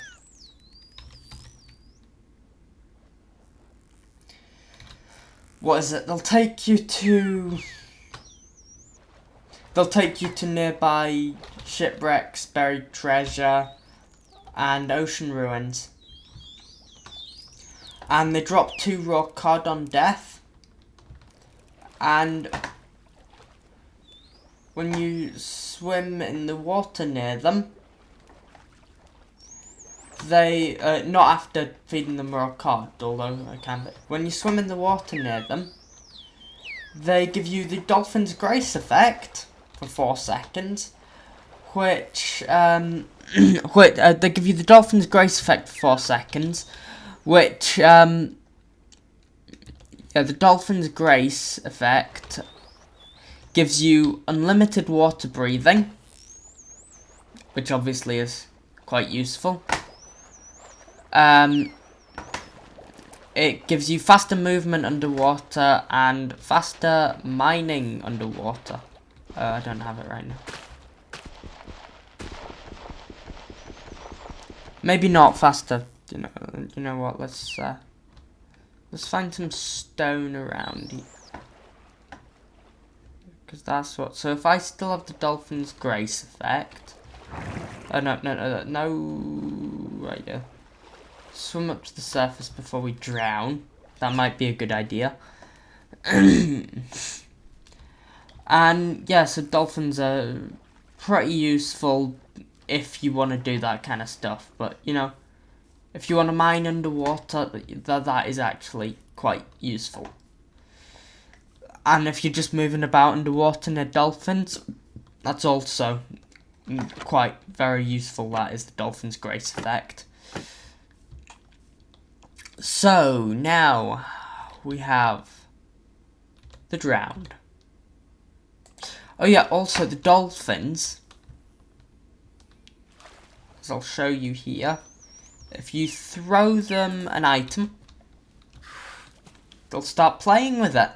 what is it? They'll take you to nearby shipwrecks, buried treasure, and ocean ruins. And they drop 2 raw cod on death. And when you swim in the water near them, they, not after feeding them raw cod, although I can, but when you swim in the water near them, they give you the Dolphin's Grace effect for 4 seconds, which, they give you the Dolphin's Grace effect for 4 seconds, which, yeah, the Dolphin's Grace effect gives you unlimited water breathing, which obviously is quite useful. It gives you faster movement underwater and faster mining underwater. I don't have it right now. Maybe not faster. You know what? Let's find some stone around here. Because that's what. So if I still have the Dolphin's Grace effect. Oh no! Right there. Swim up to the surface before we drown. That might be a good idea. And yeah, so dolphins are pretty useful if you want to do that kind of stuff. But you know, if you want to mine underwater, that is actually quite useful. And if you're just moving about underwater near dolphins, that's also quite very useful. That is the Dolphin's Grace effect. So, now we have the drowned. Oh yeah, also the dolphins, as I'll show you here, if you throw them an item, they'll start playing with it.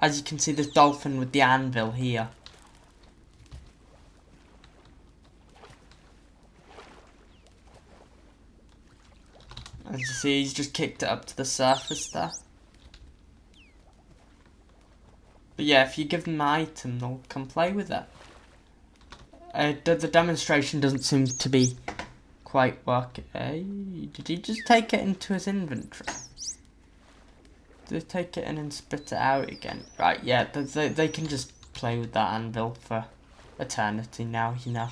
As you can see, this dolphin with the anvil here. As you see, he's just kicked it up to the surface there. But yeah, if you give them an item, they'll come play with it. The demonstration doesn't seem to be quite working. Did he just take it into his inventory? Did he take it in and spit it out again? Right, yeah, they can just play with that anvil for eternity now, you know.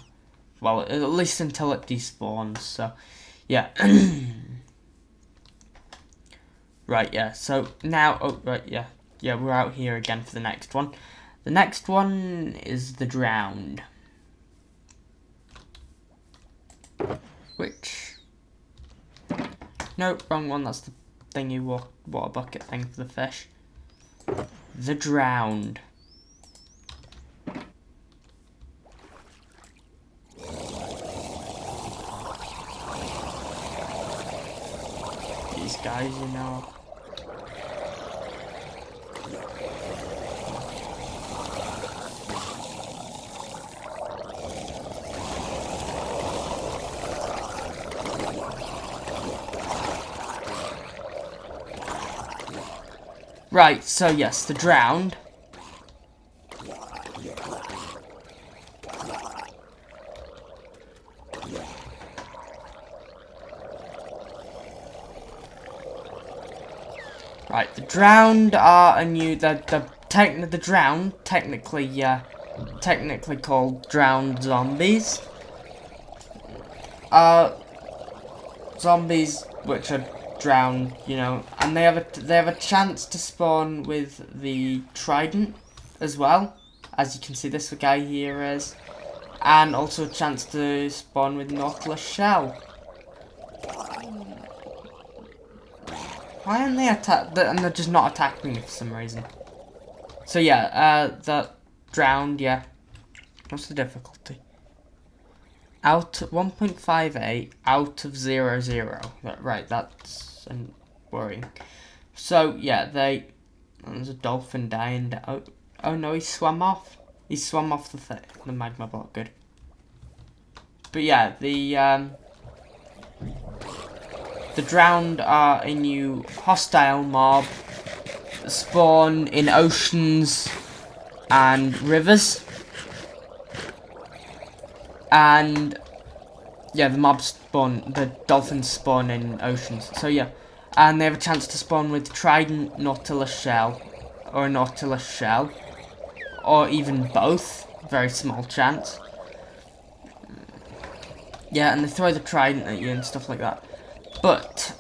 Well, at least until it despawns, so, yeah. Right, yeah, so now, oh, right, yeah. Yeah, we're out here again for the next one. The next one is the drowned. Which... No, wrong one, that's the thingy water bucket thing for the fish. The drowned. These guys, you know... Right, so yes, the drowned. Right, the drowned are a new. The drowned technically called drowned zombies. Zombies which are drowned, you know, and they have a chance to spawn with the trident as well, as you can see this guy here is, and also a chance to spawn with Nautilus shell. Why aren't they and they're just not attacking me for some reason. So yeah, the drowned, yeah. What's the difficulty? Out 1.58 out of 0. Right, that's worrying. So yeah, there's a dolphin dying. Oh no, he swam off. He swam off the magma block. Good. But yeah, the drowned are a new hostile mob that spawn in oceans and rivers. And yeah, the dolphins spawn in oceans. So yeah, and they have a chance to spawn with trident, Nautilus shell, or a Nautilus shell, or even both. Very small chance. Yeah, and they throw the trident at you and stuff like that. But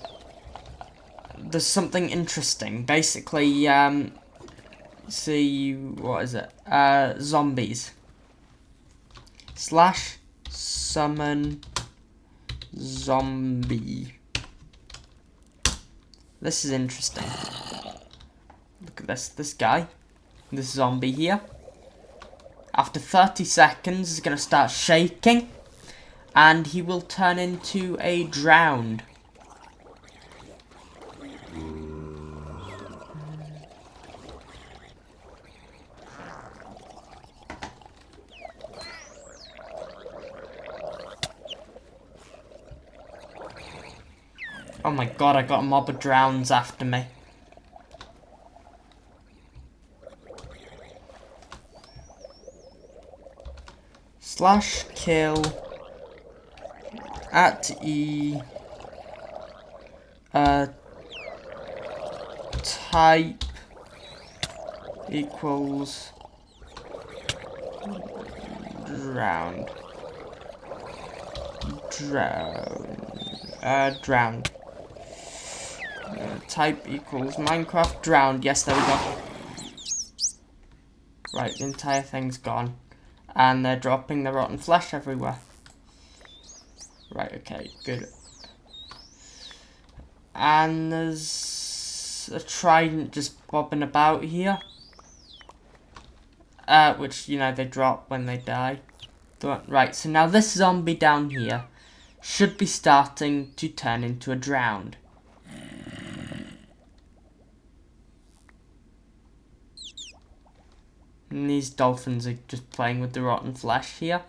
there's something interesting. Basically, see, what is it? Zombies. / summon zombie. This is interesting. Look at this guy. This zombie here. After 30 seconds, is going to start shaking. And he will turn into a drowned. Oh my god, I got a mob of drowns after me. / kill at E type equals drowned. Drowned. Type equals Minecraft drowned. Yes, there we go. Right, the entire thing's gone. And they're dropping the rotten flesh everywhere. Right, okay, good. And there's a trident just bobbing about here. Which, you know, they drop when they die. Right, so now this zombie down here should be starting to turn into a drowned. And these dolphins are just playing with the rotten flesh here.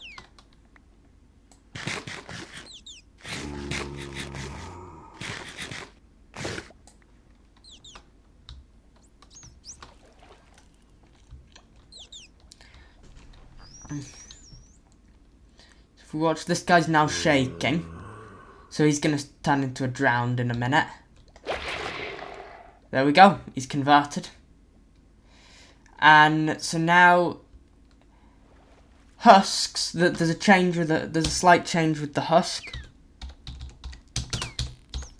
If we watch, this guy's now shaking. So he's going to turn into a drowned in a minute. There we go. He's converted. And so now husks. There's a slight change with the husk.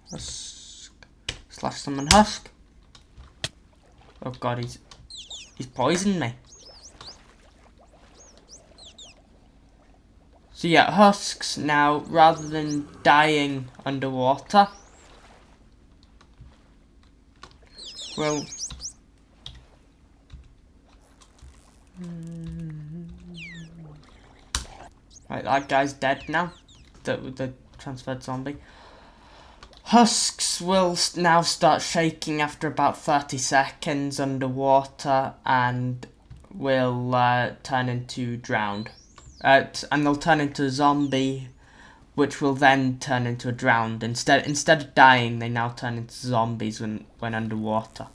Husk / summon husk. Oh god, he's poisoned me. So yeah, husks now, rather than dying underwater, will right, that guy's dead now. The transferred zombie. Husks will now start shaking after about 30 seconds underwater and will turn into drowned. And they'll turn into a zombie, which will then turn into a drowned. Instead of dying, they now turn into zombies when underwater.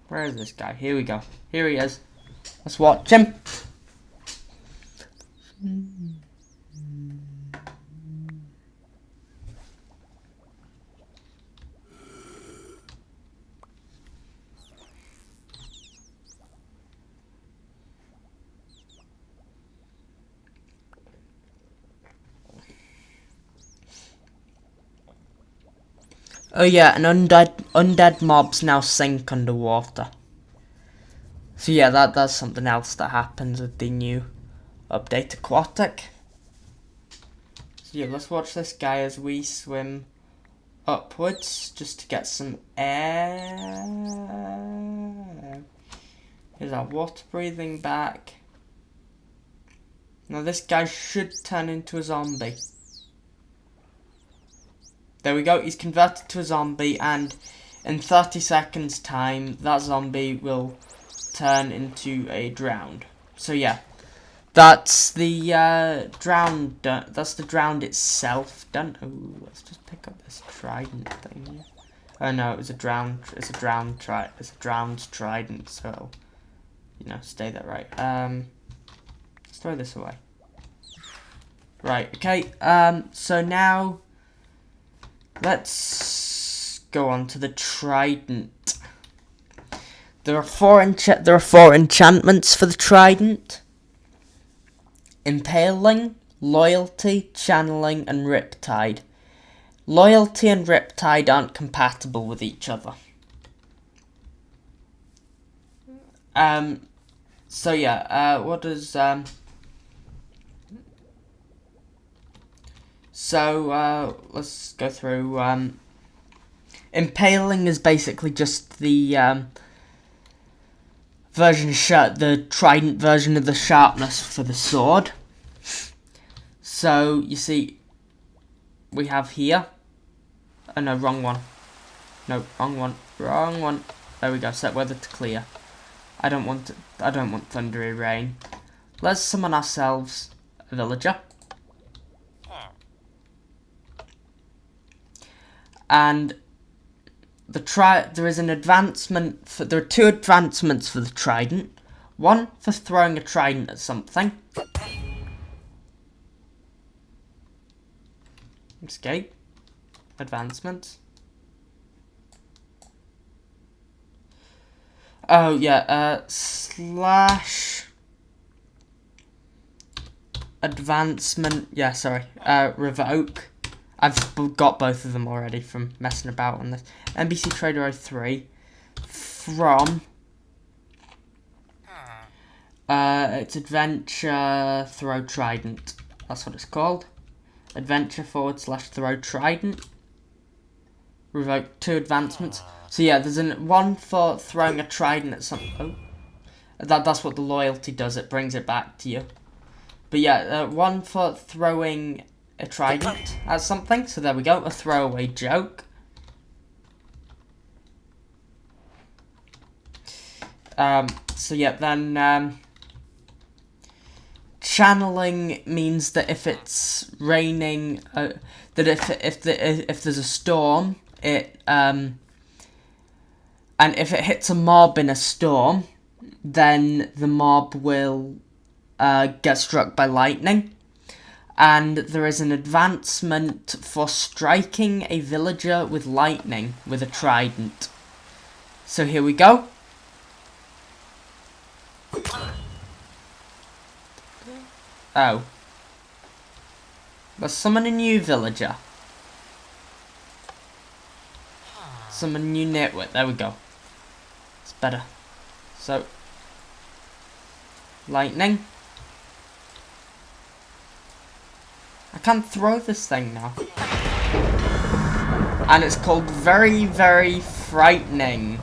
Where is this guy? Here we go. Here he is. Let's watch him. Oh yeah, and undead mobs now sink underwater. So yeah, that's something else that happens with the new update Aquatic. So yeah, let's watch this guy as we swim upwards just to get some air. Here's our water breathing back. Now this guy should turn into a zombie. There we go, he's converted to a zombie, and in 30 seconds time that zombie will turn into a drowned. So yeah, that's the drowned. That's the drowned itself done. Oh, let's just pick up this trident thing. Oh no, it was a drowned. It's a drowned trident. So you know, stay there, right? Let's throw this away. Right. Okay. So now let's go on to the trident. There are four enchantments for the trident: Impaling, Loyalty, Channeling, and Riptide. Loyalty and Riptide aren't compatible with each other. So yeah, what does let's go through. Impaling is basically just the the trident version of the sharpness for the sword. So you see, we have here. Oh no, wrong one. No, wrong one. There we go. Set weather to clear. I don't want thundery rain. Let's summon ourselves a villager. And there is an advancement there are two advancements for the trident. One for throwing a trident at something. Escape. Advancements. Oh yeah, slash advancement. Yeah, sorry. Revoke. I've got both of them already from messing about on this. NBC Trader 03 from it's Adventure Throw Trident. That's what it's called. Adventure / Throw Trident. Revoke 2 advancements. So yeah, there's one for throwing a trident at something. Oh, that's what the loyalty does. It brings it back to you. But yeah, one for throwing a trident at something. So there we go. A throwaway joke. So yeah, then channeling means that if it's raining, that if there's a storm, and if it hits a mob in a storm, then the mob will get struck by lightning. And there is an advancement for striking a villager with lightning with a trident. So here we go. Oh. Let's summon a new villager. Summon a new nitwit. There we go. It's better. So. Lightning. I can't throw this thing now. And it's called Very, Very Frightening.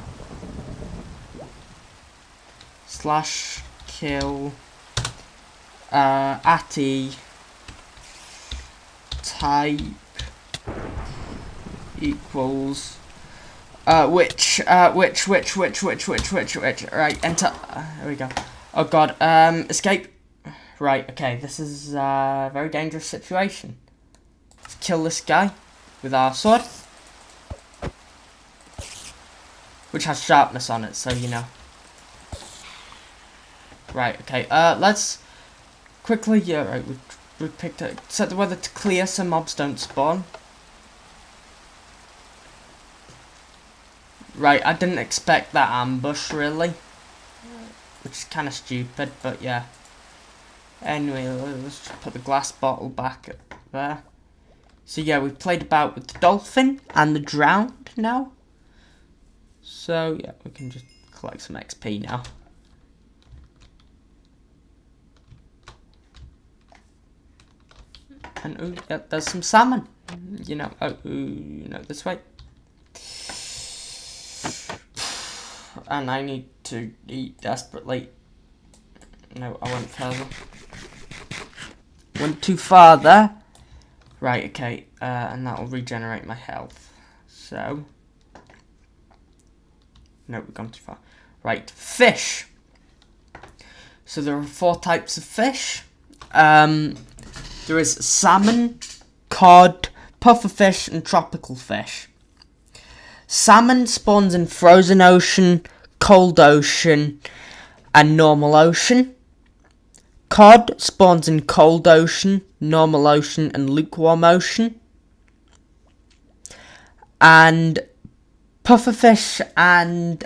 / kill. Atty. Type. Equals. Which. Right, enter. There we go. Oh god. Escape. Right, okay, this is a very dangerous situation. Let's kill this guy with our sword. Which has sharpness on it, so you know. Right, okay, let's quickly, yeah, right, we picked it. Set the weather to clear so mobs don't spawn. Right, I didn't expect that ambush, really. Which is kind of stupid, but yeah. Anyway, let's just put the glass bottle back there. So yeah, we've played about with the dolphin and the drowned now. So yeah, we can just collect some XP now. And ooh, yeah, there's some salmon. You know, this way. And I need to eat desperately. No, I went further. Went too far there. Right, okay, and that will regenerate my health. So. No, we've gone too far. Right, fish. So there are 4 types of fish. There is salmon, cod, pufferfish, and tropical fish. Salmon spawns in frozen ocean, cold ocean, and normal ocean. Cod spawns in cold ocean, normal ocean, and lukewarm ocean. And pufferfish and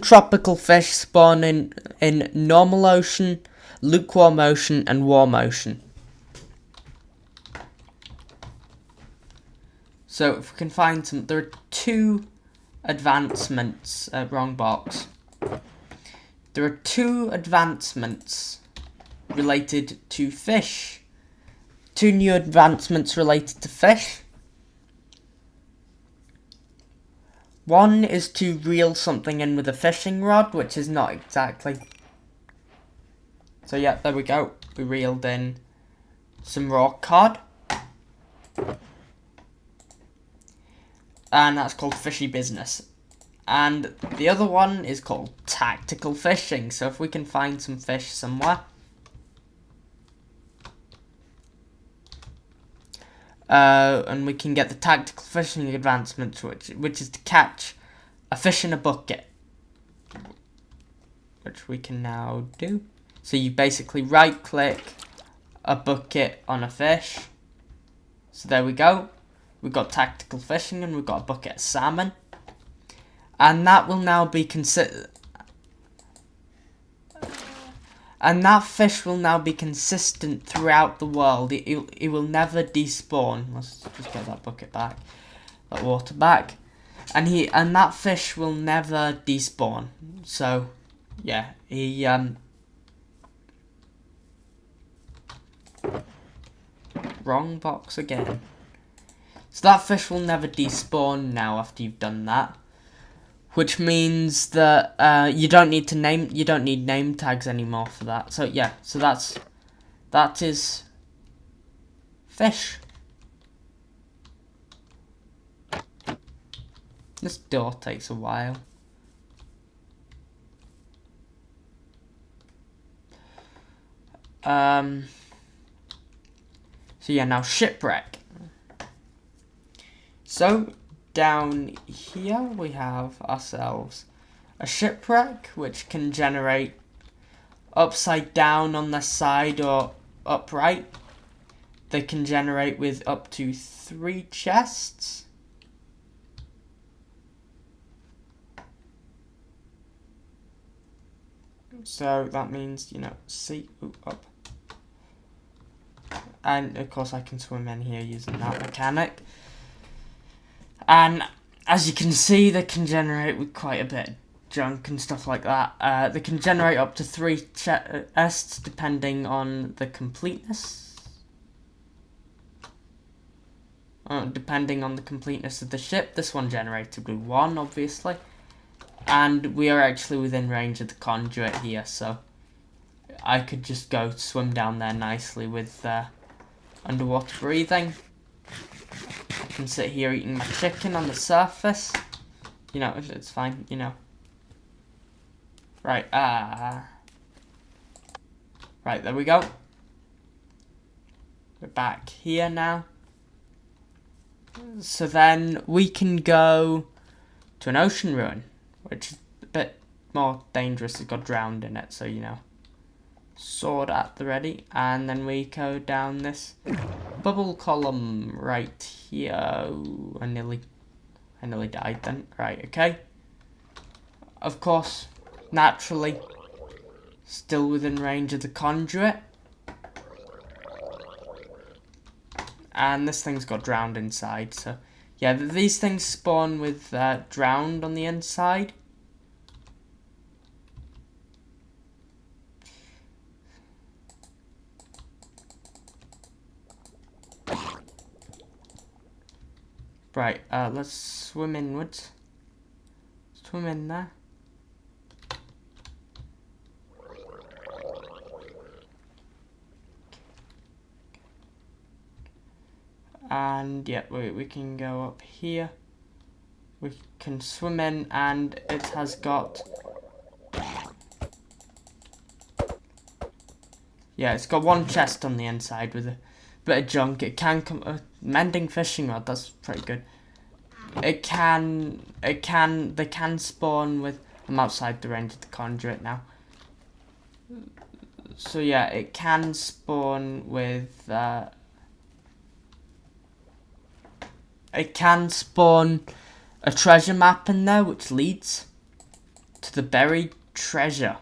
tropical fish spawn in normal ocean, lukewarm ocean, and warm ocean. So if we can find some, there are 2 advancements. Wrong box. There are 2 advancements related to fish. 2 new advancements related to fish. One is to reel something in with a fishing rod, which is not exactly. So yeah, there we go. We reeled in some raw cod. And that's called fishy business. And the other one is called tactical fishing. So if we can find some fish somewhere. And we can get the tactical fishing advancement, which is to catch a fish in a bucket. Which we can now do. So you basically right click a bucket on a fish. So there we go. We've got tactical fishing and we've got a bucket of salmon. And that will now be considered. And that fish will now be consistent throughout the world. It will never despawn. Let's just get that bucket back. That water back. And that fish will never despawn. So, yeah, wrong box again. So that fish will never despawn now after you've done that. Which means that you don't need name tags anymore for that. So yeah, so that is fish. This door takes a while. So yeah, now shipwreck. So down here we have ourselves a shipwreck, which can generate upside down on the side or upright. They can generate with up to 3 chests. So that means, you know, up. And of course I can swim in here using that mechanic. And as you can see, they can generate with quite a bit of junk and stuff like that. They can generate up to 3 chests depending on the completeness. Depending on the completeness of the ship. This one generated with 1, obviously. And we are actually within range of the conduit here, so I could just go swim down there nicely with underwater breathing. I can sit here eating my chicken on the surface. You know, it's fine, you know. Right, right, there we go. We're back here now. So then we can go to an ocean ruin, which is a bit more dangerous. It's got drowned in it, so you know. Sword at the ready, and then we go down this bubble column right here. Oh, I nearly died then. Right, okay. Of course, naturally, still within range of the conduit. And this thing's got drowned inside, so yeah, these things spawn with drowned on the inside. Right, let's swim inwards. Swim in there. And yeah, we can go up here. We can swim in, and it has got... Yeah, it's got 1 chest on the inside with a bit of junk. It can come... mending fishing rod, that's pretty good. They can spawn with... I'm outside the range of the conduit now. So yeah, it can spawn with... it can spawn a treasure map in there, which leads to the buried treasure.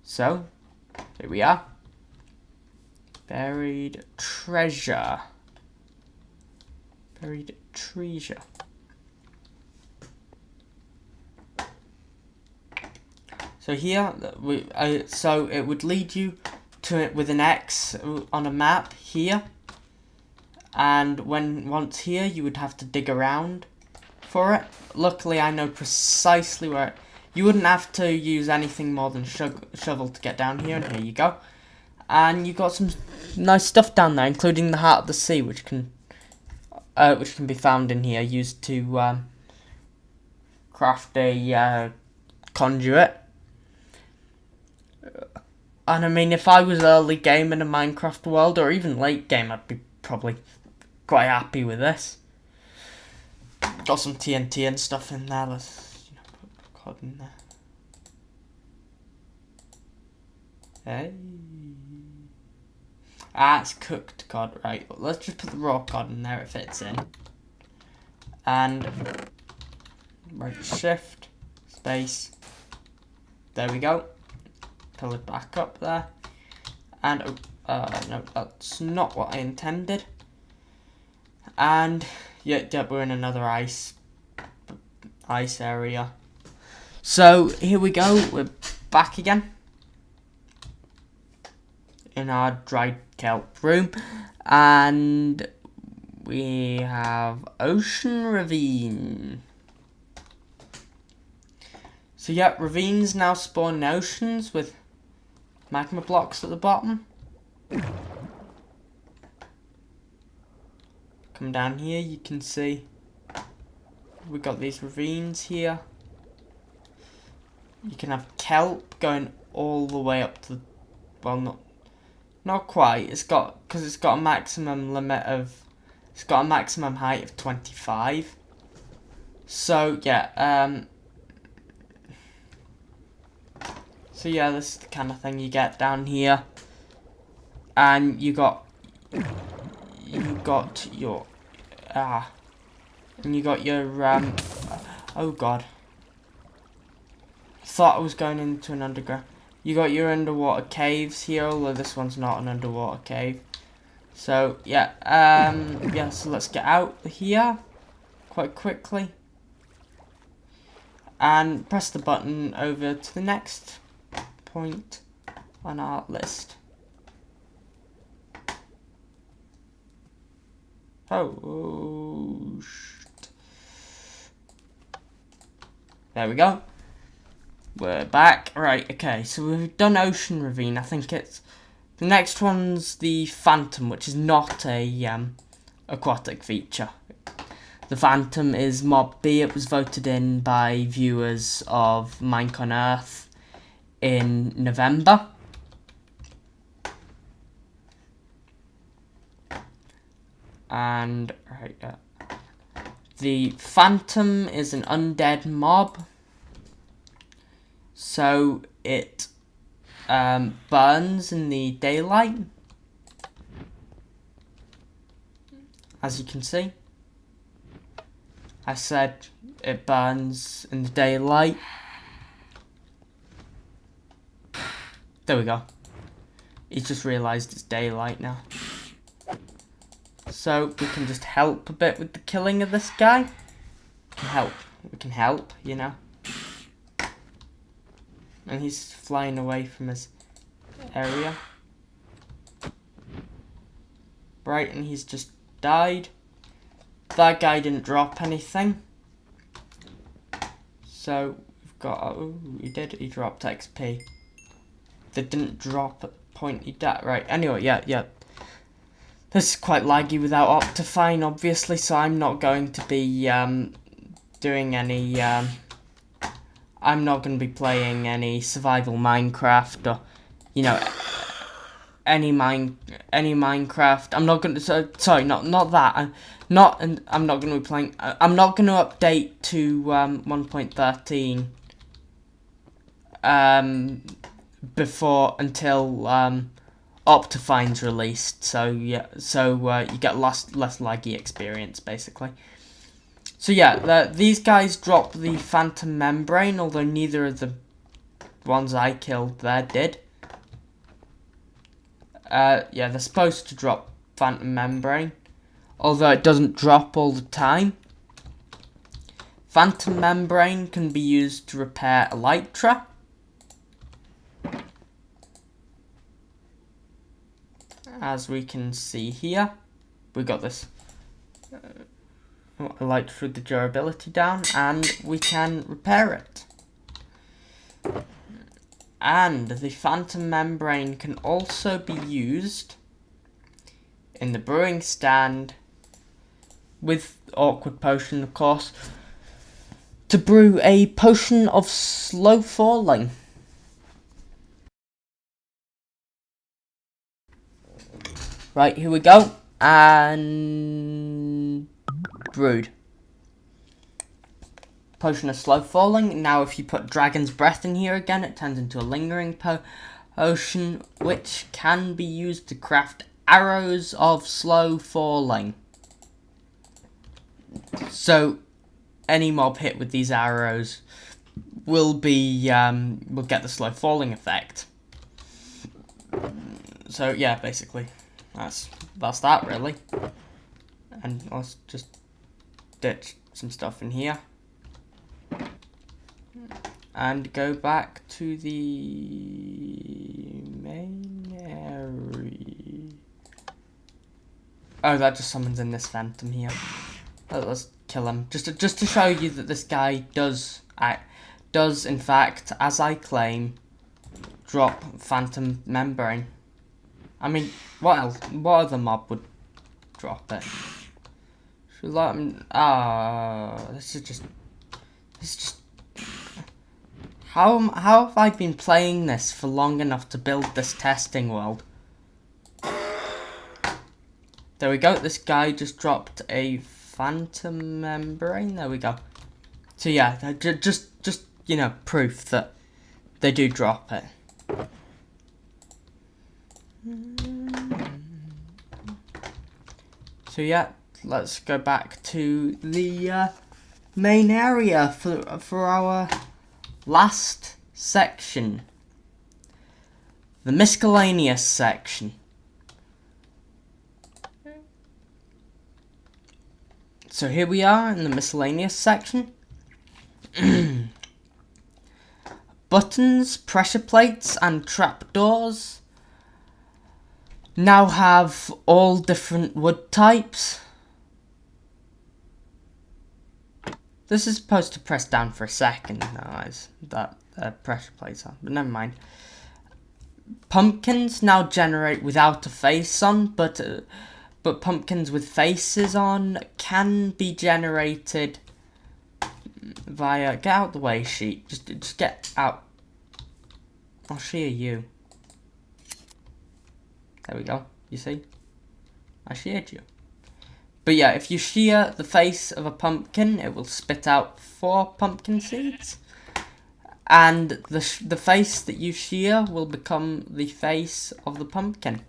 So, here we are. Buried treasure. Buried treasure. So here, so it would lead you to it with an X on a map here. And once here, you would have to dig around for it. Luckily, I know precisely where you wouldn't have to use anything more than shovel to get down here. And here you go. And you got some nice stuff down there, including the heart of the sea, which can be found in here, used to craft a conduit. And I mean, if I was early game in a Minecraft world, or even late game, I'd be probably quite happy with this. Got some TNT and stuff in there. Let's put cod in there. Hey. Ah, it's cooked cod, right. Let's just put the raw cod in there, it fits in. And right shift, space. There we go. pillared back up there. And, no, that's not what I intended. And, yeah, we're in another ice area. So, here we go, we're back again. In our dried kelp room. And we have Ocean Ravine. So yeah, ravines now spawn in oceans with magma blocks at the bottom. Come down here, you can see we got these ravines here. You can have kelp going all the way up to, well, not quite. Because it's got a maximum limit of, it's got a maximum height of 25. So yeah, so yeah, this is the kind of thing you get down here. And you got your oh god. I thought I was going into an underground. You got your underwater caves here, although this one's not an underwater cave. So yeah, yeah, so let's get out here quite quickly. And press the button over to the next point on our list. Oh, shit. There we go. We're back. Right, okay, so we've done Ocean Ravine. I think it's... The next one's the Phantom, which is not a aquatic feature. The Phantom is Mob B. It was voted in by viewers of Minecraft on Earth in November. And, right, the Phantom is an undead mob. So it burns in the daylight, as you can see. I said it burns in the daylight. There we go. He's just realised it's daylight now. So we can just help a bit with the killing of this guy. We can help, you know. And he's flying away from his area. Right, and he's just died. That guy didn't drop anything. So we've got, oh, he dropped XP. That didn't drop at the point he died. Right, anyway, yeah. This is quite laggy without Optifine, obviously, so I'm not going to be doing any, I'm not going to be playing any survival Minecraft or, you know, any Minecraft. I'm not going to, sorry, not that. I'm not going to be playing, I'm not going to update to 1.13 until Optifine's released. So yeah, you get less laggy experience basically. So yeah, these guys drop the Phantom Membrane, although neither of the ones I killed there did. Yeah, they're supposed to drop Phantom Membrane, although it doesn't drop all the time. Phantom Membrane can be used to repair Elytra. As we can see here, we got this Elytra with the durability down, and we can repair it. And the Phantom Membrane can also be used in the brewing stand, with Awkward Potion, of course, to brew a potion of slow falling. Right, here we go, and brewed. Potion of slow falling. Now if you put Dragon's Breath in here again, it turns into a lingering potion, which can be used to craft arrows of slow falling. So any mob hit with these arrows will be will get the slow falling effect. So yeah, basically, that's that really. And let's just ditch some stuff in here. And go back to the main area. Oh, that just summons in this phantom here. Let's kill him. Just to show you that this guy does in fact, as I claim, drop phantom membrane. I mean, what else? What other mob would drop it? Should we let him? This is just. How have I been playing this for long enough to build this testing world? There we go. This guy just dropped a phantom membrane. There we go. So yeah, just you know, proof that they do drop it. So yeah, let's go back to the main area for our last section, the miscellaneous section. So here we are in the miscellaneous section. Buttons, pressure plates, and trapdoors now have all different wood types. This is supposed to press down for a second. No, that pressure plates on, but never mind. Pumpkins now generate without a face on, but pumpkins with faces on can be generated via. Get out the way, sheep. Just get out. I'll shear you. There we go. You see? I sheared you. But yeah, if you shear the face of a pumpkin, it will spit out 4 pumpkin seeds. And the face that you shear will become the face of the pumpkin.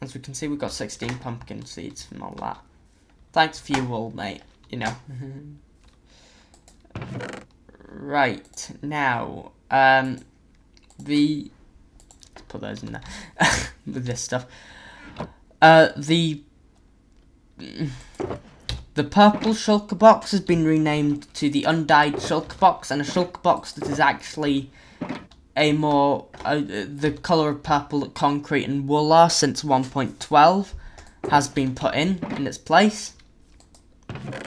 As we can see, we've got 16 pumpkin seeds from all that. Thanks for you all, mate. You know. Right, now, let's put those in there with this stuff. The purple shulker box has been renamed to the undyed shulker box, and a shulker box that is actually a more the colour of purple that concrete and wool are since 1.12 has been put in its place.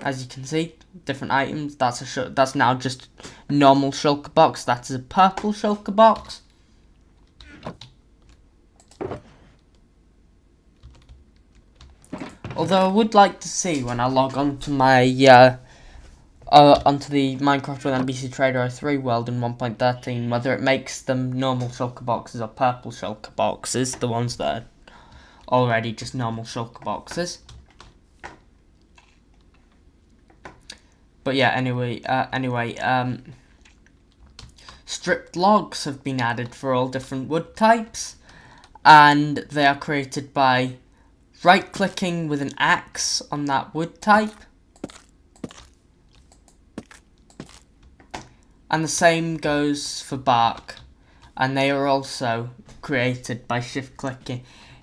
As you can see, different items. That's now just normal shulker box. That is a purple shulker box. Although I would like to see when I log onto my onto the Minecraft with NBC Trader 03 world in 1.13 whether it makes them normal shulker boxes or purple shulker boxes, the ones that are already just normal shulker boxes. But yeah, anyway, stripped logs have been added for all different wood types, and they are created by right-clicking with an axe on that wood type. And the same goes for bark, and they are also created by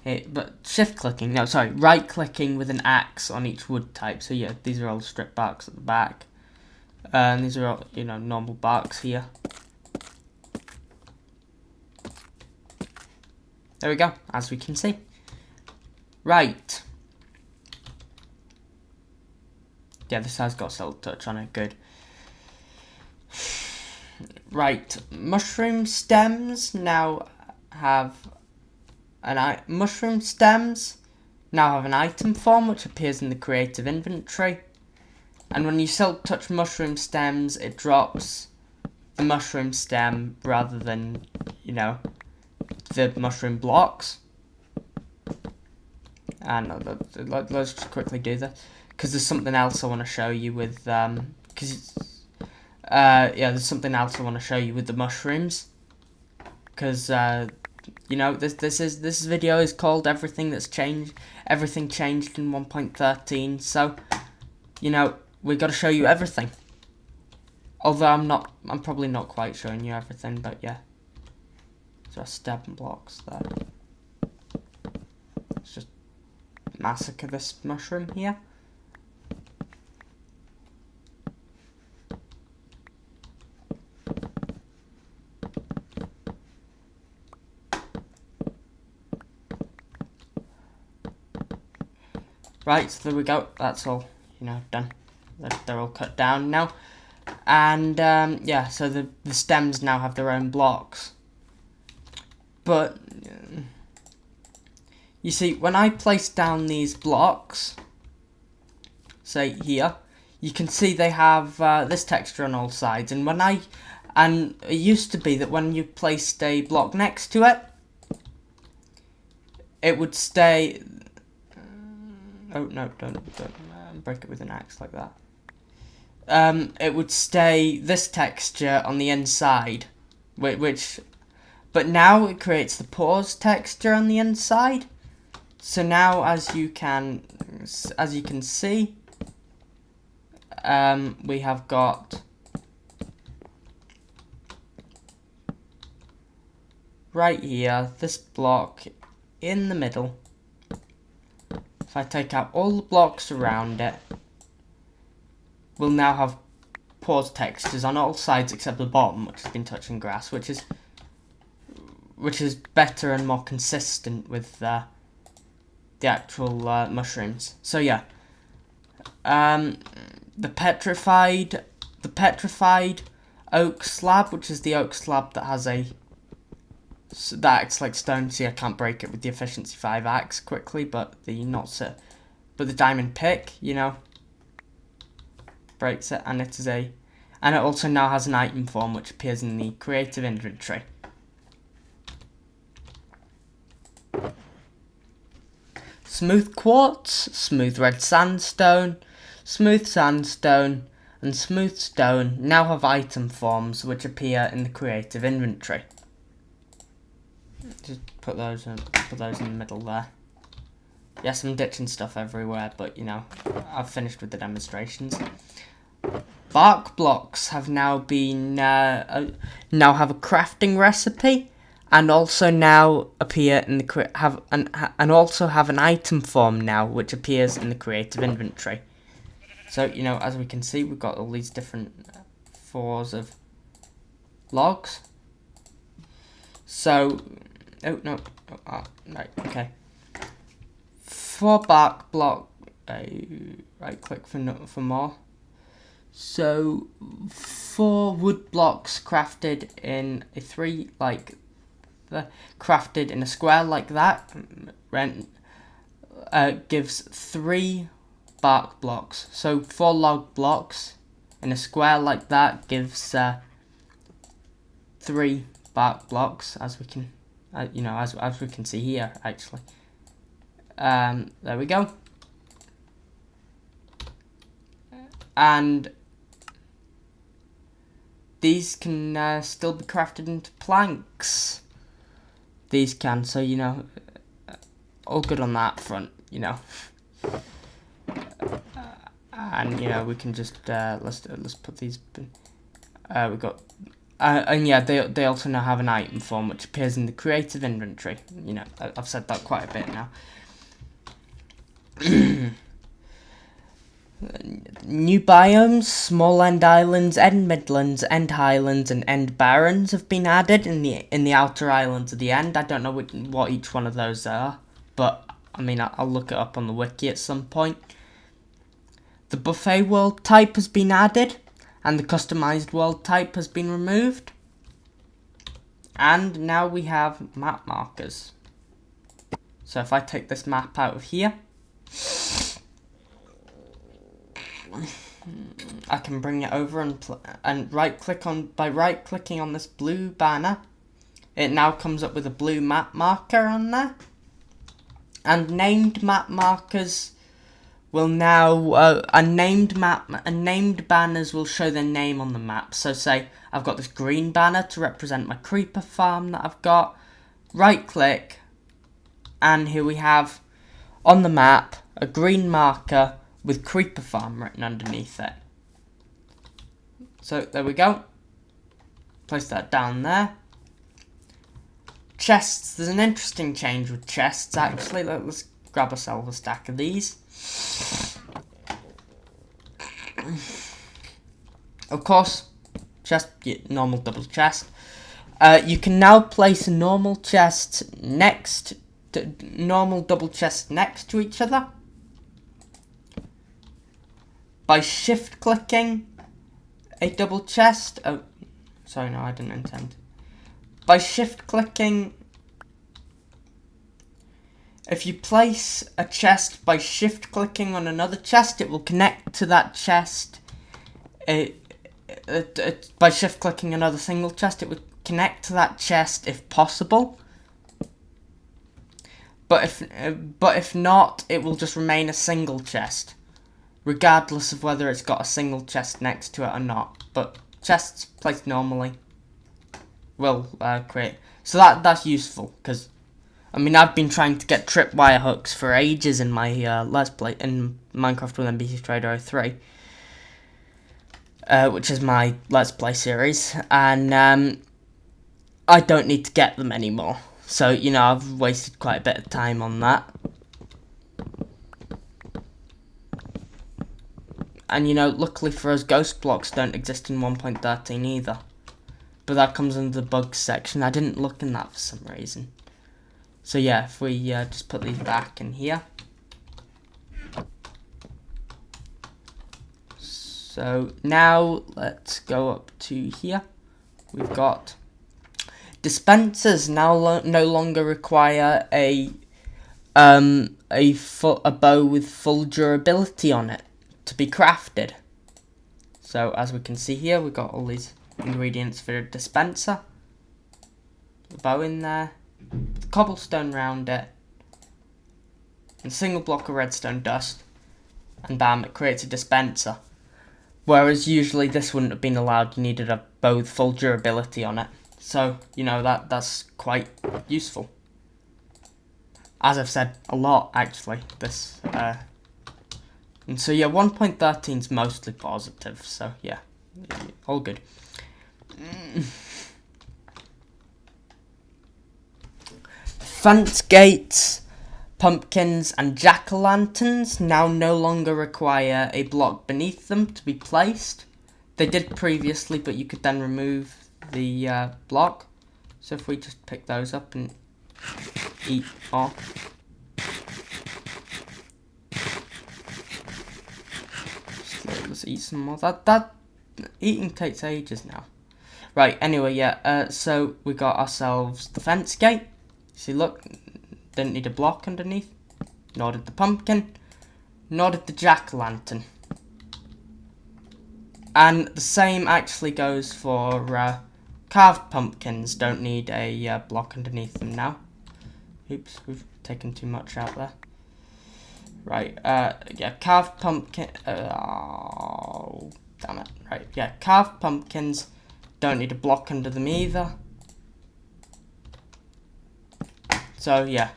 right-clicking with an axe on each wood type. So yeah, these are all stripped barks at the back. And these are all, you know, normal barks here. There we go, as we can see. Right. Yeah, this has got silk touch on it, good. Right, mushroom stems now have an item form which appears in the creative inventory. And when you silk touch mushroom stems, it drops the mushroom stem rather than, you know, the mushroom blocks. And let's just quickly do that, because there's something else I want to show you with there's something else I want to show you with the mushrooms, because you know, this video is called Everything Changed in 1.13, so you know, we got to show you everything. Although I'm probably not quite showing you everything, but yeah. So stem blocks there. Let's just massacre this mushroom here. Right, so there we go. That's all, done. They're all cut down now. And, yeah, so the stems now have their own blocks. But, you see, when I place down these blocks, say here, you can see they have this texture on all sides. And it used to be that when you placed a block next to it, it would stay... Oh, no, don't break it with an axe like that. It would stay this texture on the inside, but now it creates the pores texture on the inside. So now, as you can see, we have got right here this block in the middle. If I take out all the blocks around it, we'll now have pores textures on all sides except the bottom, which has been touching grass, which is better and more consistent with the actual mushrooms. So yeah, the petrified oak slab, which is the oak slab that has that acts like stone. See, I can't break it with the efficiency 5 axe quickly, but the diamond pick, breaks it, and it also now has an item form which appears in the creative inventory. Smooth quartz, smooth red sandstone, and smooth stone now have item forms which appear in the creative inventory. Just put those in the middle there. Yes, I'm ditching stuff everywhere, but I've finished with the demonstrations. Bark blocks have now been now have a crafting recipe, and also now appear in the and also have an item form now, which appears in the creative inventory. So as we can see, we've got all these different forms of logs. So, right, okay. For bark block, right click for more. So, for wood blocks crafted in crafted in a square like that, gives 3 bark blocks. So 4 log blocks in a square like that gives 3 bark blocks, as we can, as we can see here actually. There we go. And these can still be crafted into planks. These can, so all good on that front, and we can just let's put these. We got, and yeah, they also now have an item form which appears in the creative inventory. I've said that quite a bit now. New biomes, small end islands, end midlands, end highlands, and end barrens have been added in the outer islands of the end. I don't know what each one of those are, but I'll look it up on the wiki at some point. The buffet world type has been added, and the customized world type has been removed. And now we have map markers. So if I take this map out of here, I can bring it over and by right clicking on this blue banner, it now comes up with a blue map marker on there. And named map markers will now named banners will show their name on the map. So say I've got this green banner to represent my creeper farm that I've got. Right click, and here we have on the map a green marker with creeper farm written underneath it. So there we go. Place that down there. Chests. There's an interesting change with chests actually. Let's grab ourselves a stack of these. Of course, chest, normal double chest. You can now place a normal chest next to normal double chest next to each other by shift clicking a double chest. Oh, sorry, no, I didn't intend. By shift clicking, if you place a chest by shift clicking on another chest, it will connect to that chest. By shift clicking another single chest, it would connect to that chest if possible. But if not, it will just remain a single chest, regardless of whether it's got a single chest next to it or not. But chests placed normally will create. So that's useful, because I mean, I've been trying to get tripwire hooks for ages in my Let's Play in Minecraft with NBC Trader 03, which is my Let's Play series, and I don't need to get them anymore. So, you know, I've wasted quite a bit of time on that. And, you know, luckily for us, ghost blocks don't exist in 1.13 either. But that comes under the bugs section. I didn't look in that for some reason. So, yeah, if we just put these back in here. So, now let's go up to here. We've got dispensers now no longer require a bow with full durability on it to be crafted. So as we can see here, we've got all these ingredients for a dispenser. The bow in there, the cobblestone round it, and a single block of redstone dust, and bam, it creates a dispenser. Whereas usually this wouldn't have been allowed, you needed a bow with full durability on it. So, you know, that's quite useful. As I've said a lot, actually, this, and so, yeah, 1.13 is mostly positive, so, yeah, all good. Fence gates, pumpkins, and jack-o'-lanterns now no longer require a block beneath them to be placed. They did previously, but you could then remove the block. So if we just pick those up and eat more. Let's eat some more. That eating takes ages now. Right, anyway, yeah, so we got ourselves the fence gate. See, look, didn't need a block underneath. Nor did the pumpkin. Nor did the jack-o'-lantern. And the same actually goes for carved pumpkins. Don't need a block underneath them now. Oops, we've taken too much out there. Right, yeah, carved pumpkin. Oh, damn it. Right, yeah, carved pumpkins. Don't need a block under them either. So, yeah.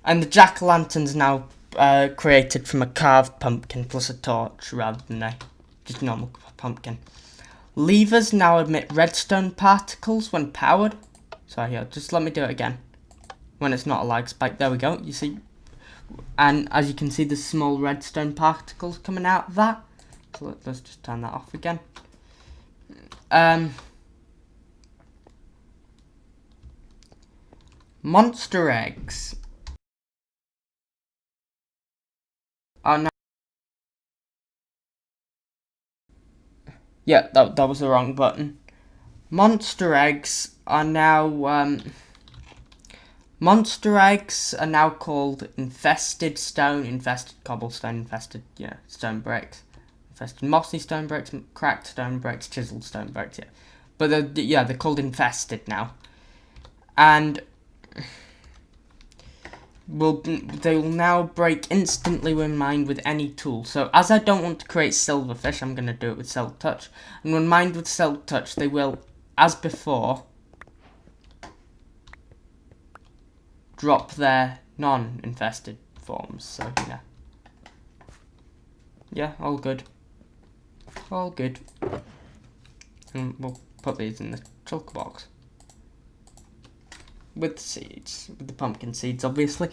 And the jack-o'-lantern's now created from a carved pumpkin plus a torch rather than a just normal pumpkin. Levers now emit redstone particles when powered. So here, just let me do it again. When it's not a lag spike. There we go, you see. And as you can see, there's small redstone particles coming out of that. So let's just turn that off again. Monster eggs are now... Yeah, that was the wrong button. Monster eggs are now called infested stone, infested cobblestone, infested stone bricks, infested mossy stone bricks, cracked stone bricks, chiseled stone bricks. Yeah, but they're called infested now, and they will now break instantly when mined with any tool. So as I don't want to create silverfish, I'm going to do it with Silk Touch. And when mined with Silk Touch, they will, as before, drop their non-infested forms. So, yeah. Yeah, all good. All good. And we'll put these in the shulker box. With the seeds. With the pumpkin seeds, obviously.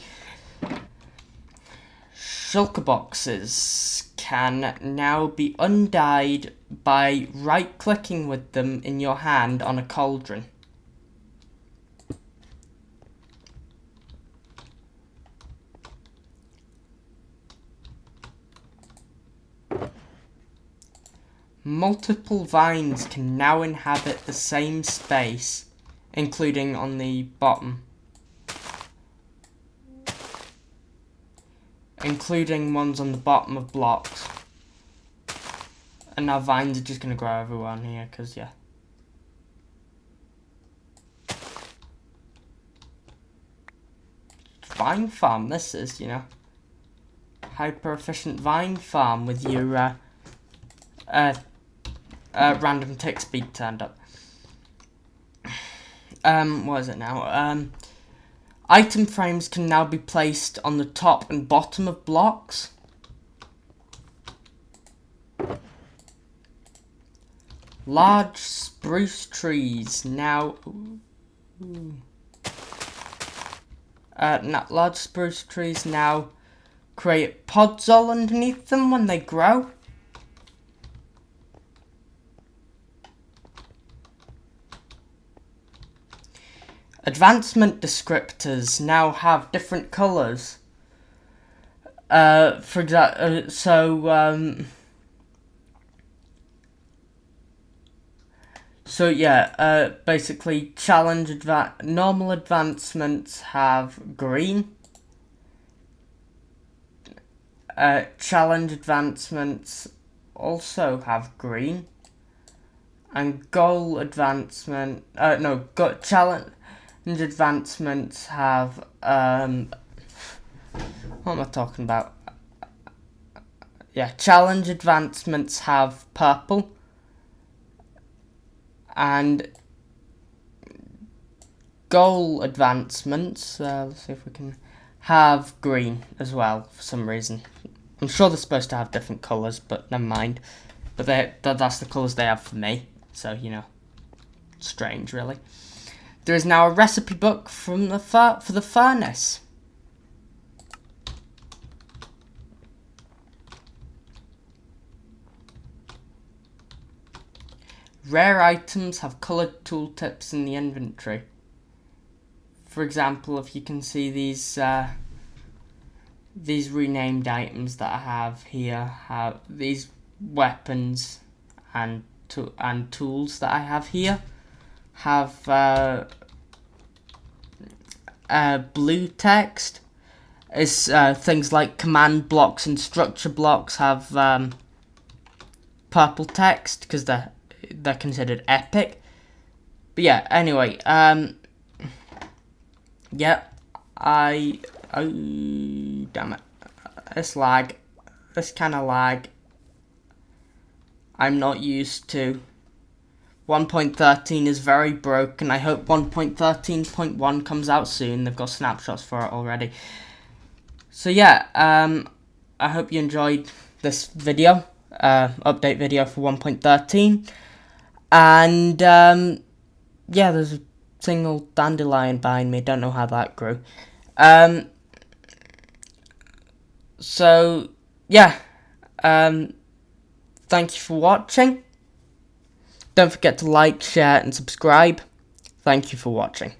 Shulker boxes can now be undyed by right-clicking with them in your hand on a cauldron. Multiple vines can now inhabit the same space, including on the bottom. Including ones on the bottom of blocks. And now vines are just going to grow everywhere on here, because, yeah. Vine farm, this is, you know. Hyper-efficient vine farm with your, random tick speed turned up. What is it now? Item frames can now be placed on the top and bottom of blocks. Large spruce trees now... large spruce trees now create pods all underneath them when they grow. Advancement descriptors now have different colours. For example, basically normal advancements have green. Challenge advancements also have green. And goal advancement, challenge advancements have, what am I talking about? Yeah, challenge advancements have purple. And goal advancements, let's see if we can, have green as well for some reason. I'm sure they're supposed to have different colours, but never mind. But that's the colours they have for me, so, you know, strange really. There is now a recipe book from for the furnace. Rare items have coloured tooltips in the inventory. For example, if you can see these renamed items that I have here, have these weapons and tools that I have here, have blue text. Is things like command blocks and structure blocks have purple text because they're considered epic. But yeah, anyway, yeah, oh damn it, this kind of lag I'm not used to. 1.13 is very broken. I hope 1.13.1 comes out soon. They've got snapshots for it already. So yeah, I hope you enjoyed this video, update video for 1.13. And yeah, there's a single dandelion behind me. Don't know how that grew. So yeah, thank you for watching. Don't forget to like, share, and subscribe. Thank you for watching.